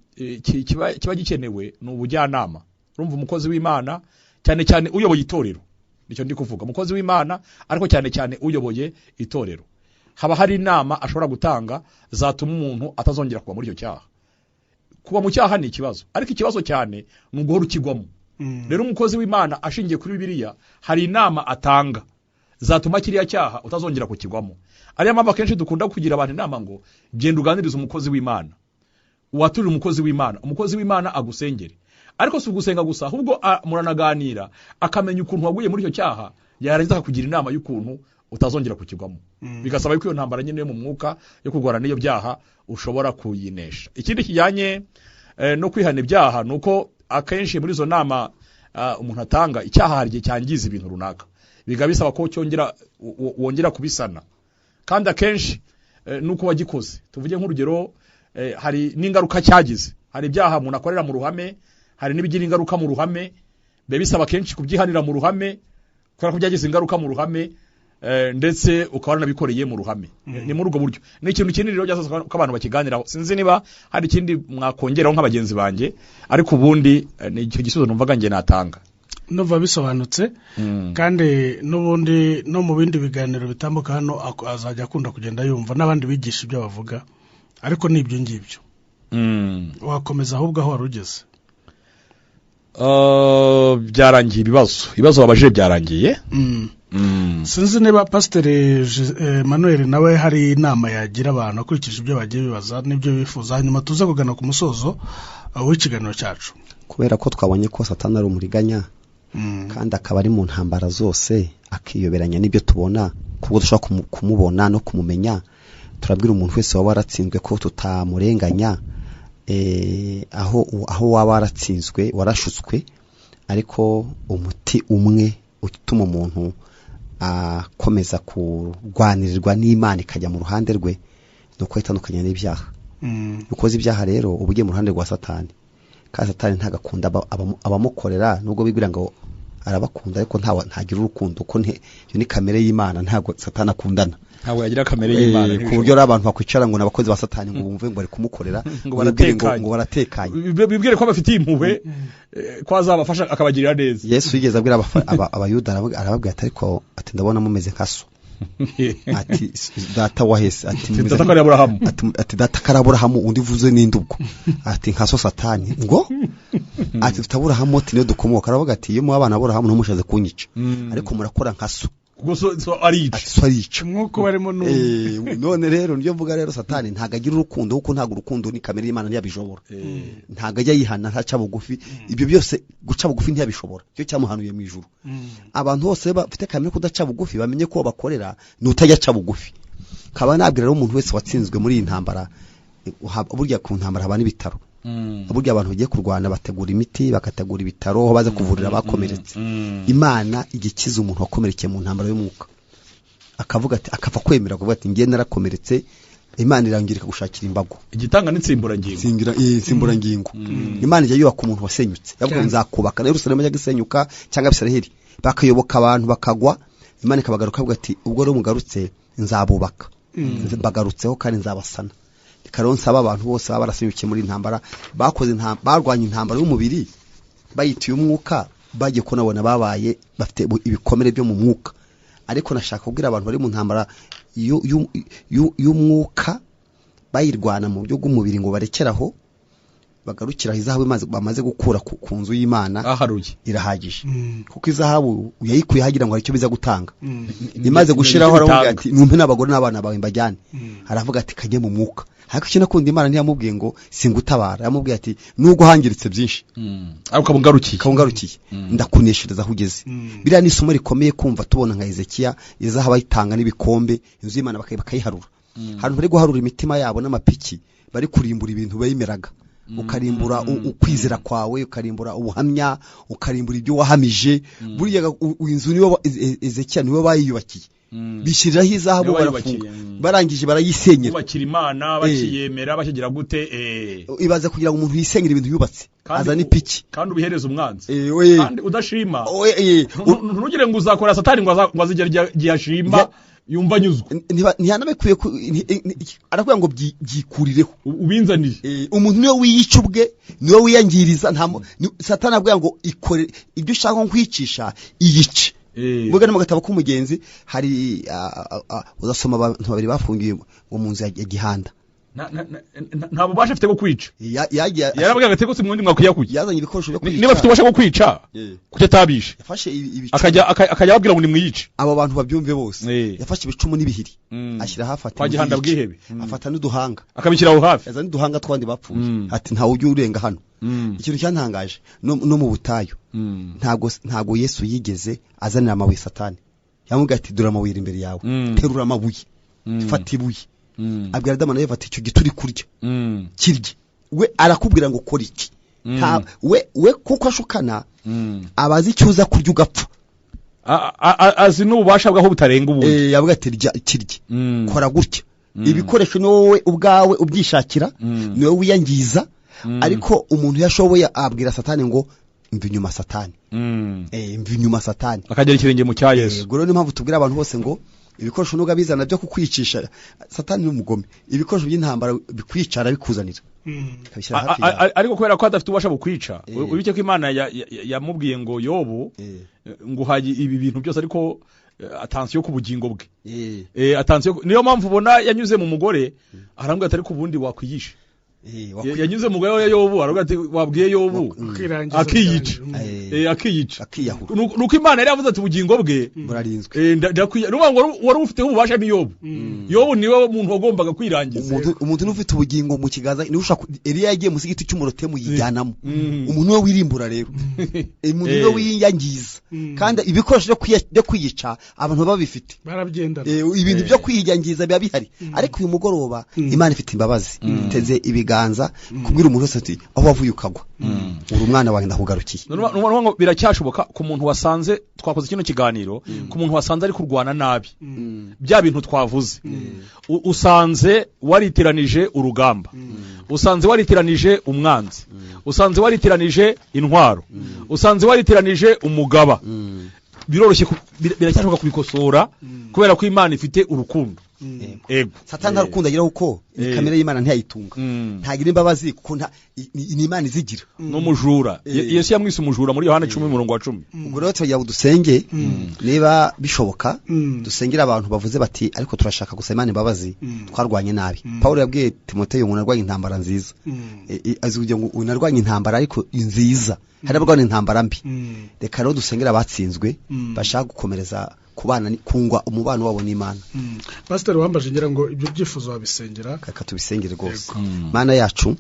kiba gikenewe ni ubujyanama. Urumva umukozi w'Imana cyane cyane uyoboye itorero, nicyo ndi kuvuga umukozi w'Imana ariko cyane cyane uyoboye itorero, haba hari inama ashobora gutanga zatuma umuntu atazongera kuba muri icyo cyaha. Kuba mu cyaha ni ikibazo, ariko ikibazo cyane ni uguhora ukigwamo. Rero umukozi w'Imana ashingiye kuri Bibiliya hari inama atanga zatuma kiriya cyaha utazongera kukigwamo. Ariya mpamvu akenshi dukunda kugira abantu inama ngo genda uganirize umukozi w'Imana, waturira umukozi w'Imana agusengere. Ariko si ugusenga gusa ahubwo muranaganira akamenya ukuntu waguye muri icyo cyaha, yarangiza kugira inama y'ukuntu utazongera kukigwamo. Bigasaba yuko iyo ntambara nyine yo mu mwuka yo kurwana n'iyo byaha ushobora kuyinesha. Ikindi kijyanye no kwihana ibyaha nuko akenshi muri izo nama umuntu atanga icyaha hari igihe cyangiza ibintu runaka, bigabisaba ko wongera kubisana. Kandi akenshi nuko wagikoze, tuvuge nk'urugero hari n'ingaruka cyagize. Hari ibyaha umuntu akorera mu ruhame, hari n'ibigira ingaruka mu ruhame, bisaba kenshi kubyihanira mu ruhame kubera ko byagize ingaruka mu ruhame, ndetse ukaba nabikoreye mu ruhame. Ni muri ubwo buryo ni ikintu kinini rero cyasaba ko abantu bakiganiraho. Sinzi niba hari ikindi mwakongeraho nk'abagenzi banjye, ariko ubundi ni icyo gisubizo numvaga nge natanga. Nova bisobanutse kandi n'ubundi no mu bindi biganiro bitambuka hano azajya akunda kugenda yumva n'abandi bigisha ibyo bavuga, ariko ni ibyo ngibyo. Wakomeza ahubwo aho warugeze. Byarangiye ibibazo babajije byarangiye. Sinzi niba Pastor Emmanuel nawe hari inama yagira abantu akurikije ibyo bagiye bibaza n'ibyo bifuza, hanyuma tuza kugana ku musozo w'ikiganiro cyacu. Kubera ko twabonye ko Satani ari umuriganya kandi akaba ari mu ntambara zose akiyoberanya n'ibyo tubona, kuko dushaka kumubona no kumumenya, turabwira umuntu wese waba waratsinzwe ko tutamurenganya. Aho waba waratsinzwe warashutswe, ariko umuti umwe utuma umuntu akomeza kurwanirirwa n'Imana ikajya mu ruhande rwe nuko itandukanye n'ibyaha. Ukoze ibyaha rero ubugiye mu ruhande rwa Satani, kandi Satani ntagakunda abamukorera, nubwo bibwira ngo arabakunda ariko ntagira urukundo, ko iyo ni kamere y'Imana, ntago Satani akundana, ntago yagira kamere y'Imana. Ku buryo abantu bakwicara ngo nabakozi ba Satani ngo bumve ngo bari kumukorera ngo baratekanye, bibwire ko bafitiye impuhwe ko azabafasha akabagirira neza. Yesu yigeze abwira abayuda arababwira ati ndabona mumeze nkaso, ati data wahese, ati data karaburahamu undi vuze n'indubwo, ati nkaso Satani ngo ati tutaburahamu niyo dukomoka. Aravuga ati iyo mu abana aburahamu ntumushaze kunyica, ariko murakora nkaso guso arica nkuko barimo none rero niyo mvuga rero Satani ntagagira urukundo, kuko ntago urukundo ni kamere y'Imana ntiyabishobora. Ntago ajya yihana, ntaca bugufi, ibyo byose guca bugufi ntiyabishobora, cyo cyamuhanuye mu ijuru. Abantu bose bafite kamere kudaca bugufi bamenye ko bakorera nutajya ca bugufi. Kaba nabwira rero umuntu wese watsinzwe muri iyi ntambara, burya ku ntambara haba n'ibitaro. Burya abantu bagiye kurwana bategura imiti, bagategura ibitaro aho baza kuvurira abakomeretse. Imana igikiza umuntu wakomerekeye mu ntambara y'umwuka, akavuga ati akava kwemera kuvuga ati ngiye narakomeretse, Imana irangirika gushakira imbago. Igitanga n'insimburangingo. Imana ijya yubaka umuntu wasenyutse, yavuga nzakubaka na Yerusalemu ajya gisenyuka cyangwa Bisiraheli bakayoboka abantu bakagwa, Imana ikabagaruka avuga ati ubwo rero mugarutse nzabubaka, bagarutseho kandi nzabasana. Karonsa abantu bose baba barasenyukiye muri intambara, barwanya intambara y'umubiri bayitiye umwuka, bagiye ko nabona babaye bafite ibikomere byo mu mwuka. Ariko nashaka kubwira abantu bari mu ntambara y'umwuka bayirwana mu buryo bw'umubiri ngo barekeraho, bagarukira izahabu bamaze gukura ku nzu y'Imana aharuye irahagije kuko izahabu uyayikuye hagira ngo ari cyo biza gutanga imaze gushiraho aravuga ati numpe n'abagore n'abana bawe mbajyane aravuga ati kajye mu mwuka ariko cyo nakunda Imana ntiyamubwiye ngo singutabara yamubwiye ati nubwo hangiritse byinshi ariko kabungarukiye ndakuneshereza aho ugeze biriya ni isomo rikomeye kumva tubona nka Hezekiya izahabu ayitanga n'ibikombe inzu y'Imana bakayiharura hantu bari guharura imitima yabo n'amapiki bari kurimbura ibintu bayimeraga ukarimbura ukwizera kwawe ukarimbura ubuhamya ukarimbura ibyo wahamije buriya inzu niyo Ezekiya niwe bayiyubakiye bishyiriraho izahabu barafunga barangije barayisenyera bakira Imana bakiyemera bakigira gute ibaza kugira ngo umuntu yisenyere ibintu yubatse azana ipiki kandi ubihereza umwanzi kandi udashima ntugire ngo uzakora satani ngo azigera giyashima yumva nyuzwe ntiyanabekuye arakubwira ngo byikurireho ubinzanire umuntu niwe wiyica ubwe niwe wiyangiriza satani abwira ngo ikore ibyo ushaka nkwicisha iyice mvuga no mu gatabo k'umugenzi hari uzasoma abantu babiri bafungiye ngo mu nzu ya Gihanda nta bubasha afite bwo kwica yarabwira gateko si mwundi mwakwiyakuye yazanye ibikoresho byo kwica niba afite ubasha bwo kwica kutetabisha yafashe akajya abwira ngo nimwiyice abo bantu babyumve bose yafashe ibicumu n'ibihiri ashyira hafi ati kwa Gihanda bwihebe afata n'uduhanga akabishyira aho hafi yazanye uduhanga twandi bapfuye ati ntawe ujye urenga hano ikintu cyantangaje no mu butayu ntago Yesu yigeze azanira amabuye satani yamubwiye ati dura amabuye imbere yawe terura amabuye fata ibuye abwira Adamu na Eva ati icyo gituri kurya kirye we arakubwira ngo kora iki we kuko ashukana abazi cyuza kurya ugapfa azi n'ububasha bwaho butarenga ubundi yavuga ati kirye kora gutya ibikoresho ni wowe ubwawe ubyishakira ni wowe wiyangiza ariko umuntu yashoboye abwira satani ngo mva inyuma satani mva inyuma satani akagera ikirenge mu cya Yesu ubwo rero ni mpamvu tubwira abantu bose ngo ibikoresho nuga bizana byo kukwicisha satani n'umugome ibikoresho by'intambara bikwicara bikuzanira ariko kubera ko adafite ubasha bukwica ubike ko Imana yamubwiye ngo Yobu ngo haji ibi bintu byose ariko atansiyo ku bugingo bwe atansiyo niyo mpamvu ubona yanyuze mu mugore arambwira atari ku bundi wakwiyisha yanyuze mu gwayo Yobu aravuga ati wabwiye Yobu akiyica nuko Imana yari yavuze ati ubugingo bwe burarinzwe ndakwiye ngo wari ufiteho ububasha ni Yobu niwe umuntu wagombaga kwirangiza umuntu ufite ubugingo mu kigaza ni ushaka Eliya yagiye mu sigiti cy'umurotemu yijyanamo umuntu we wirimbura rero umuntu we wiyangiza kandi ibikoresho byo kwiyica abantu babifite barabyendana ibintu byo kwiyangiza biba bihari ariko uyu mugoroba Imana ifite imbabazi iteze ibiganza kubwira umuntu wese ati aho wavuye ukagwa uri umwana wawe ndakugarukiye ngo biracyashoboka ku muntu wasanze twakoze kino kiganiro ku muntu wasanze ari kurwana nabi bya bintu twavuze usanze waritiranije urugamba usanze waritiranije umwanzi usanze waritiranije intwaro usanze waritiranije umugaba biroroshye biracyashoboka kubikosora kubera ko Imana ifite urukundo ego satani arukunda agira uko kamera y'Imana ntiyayitunga ntagira imbabazi kuko ni Imana izigira no mujura Yesu yamwise umujura muri Yohana 10:10 ubwo rero tujya dusenge niba bishoboka dusengera abantu bavuze bati ariko turashaka gusa Imana imbabazi twarwanye nabi Paulo yabwiye Timoteyo ngo narwanye intambara nziza azi kugira ngo unarwanye intambara ariko nziza hari abagwana intambara mbi reka rero dusengera abatsinzwe bashaka gukomereza kubana kungwa umubano wabo n'Imana Pastor wambaje ngira ngo ibyo byifuzo wabisengera kaka tubisengere rwose Mana yacu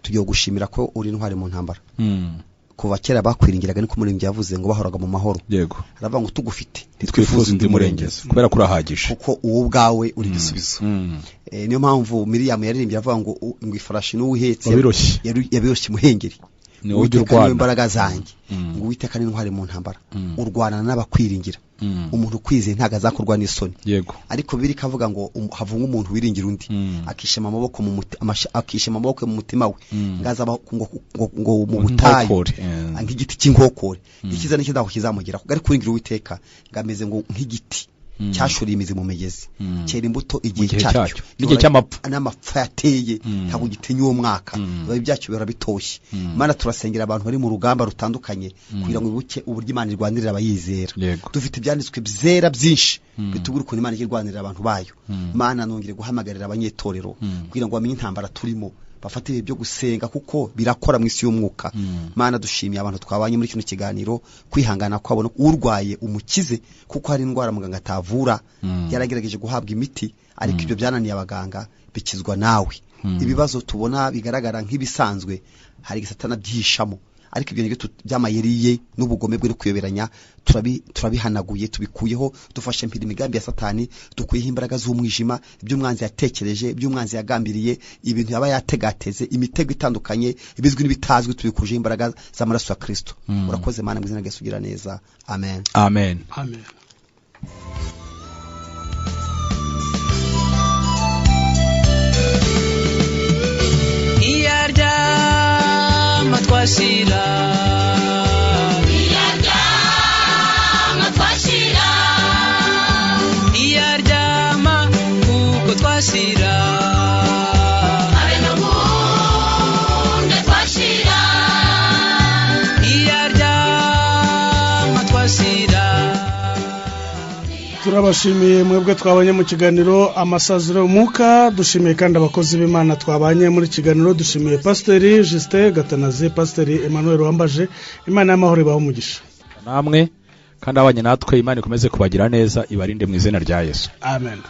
tugiye gushimira ko uri intwari mu ntambara kuva kera bakwiringiraga niko muri yavuze ngo bahoraga mu mahoro yego aravuga ngo tugufite ntitwifuza indi murengeze kubera kurahagije kuko uwo bwawe uri gisubizo niyo mpamvu Miriam yaririmbye avuga ngo ifarashi n'uhetse yabiroshye muhengeri ni ujye urwana imbaraga zanjye ngo Uwiteka ni intwari mu ntambara urwana n'abakwiringira umuntu kwizeye ntaga azakorwa n'isoni yego ariko biri kavuga ngo havunga umuntu wiringira undi akishema amaboko mu mutima we ngaza ngo mu butayu nk'igiti cy'inkokore ikiza n'ikizaho kizamugira ko ari kuringira Uwiteka ngameze ngo nk'igiti cyashuriye imizi mu migezi cyera imbuto igihe cyacyo n'igihe cy'amapfa n'amapfa yateye ntabwo gitinya uwo mwaka biba byacyo birabitoshye Imana turasengera abantu bari mu rugamba rutandukanye kugira ngo ibuke uburyo Imana irwanirira abayizera dufite ibyanditswe byera byinshi bitubura ukuntu Imana irwanirira abantu bayo Imana nongere guhamagarira abanyetorero kugira ngo bamenye intambara turimo bafata ibihe byo gusenga kuko birakora mu isi y'umwuka. Mana dushimiye abantu twabanye muri kino kiganiro kwihangana kwabo urwaye umukize kuko hari indwara muganga atavura yaragerageje guhabwa imiti ariko ibyo byananiye abaganga bikizwa nawe. Ibibazo tubona bigaragara nk'ibisanzwe hari Satana byihishamo ariko ibyo nibyo byamayeriye n'ubugome bwe kuyoberanya turabihanaguye tubikuyeho dufashe mpira imigambi ya Satani dukuyeho imbaraga z'umwijima iby'umwanzi yatekereje iby'umwanzi yagambiriye ibintu yaba yategateze imitego itandukanye ibizwi n'ibitazwi tubikuje imbaraga z'amaraso ya Kristo. Urakoze Mana mu izina rya Yesu ugira neza. Amen. Amen. Amen. Matwashira iyaryama kuko twashira abe no bunde twashira iyaryama twashira. Turabashimiye mwebwe twabanye mu kiganiro amasaziro muka dushimiye kandi abakozi b'Imana twabanye muri kiganiro dushimiye Pasiteri Justin Gatanazi Pasiteri Emmanuel Wambaje Imana y'amahoro ibaho umugisha namwe kandi abanye natwe Imana ikomeze kubagira neza ibarinde mu izina rya Yesu. Amen.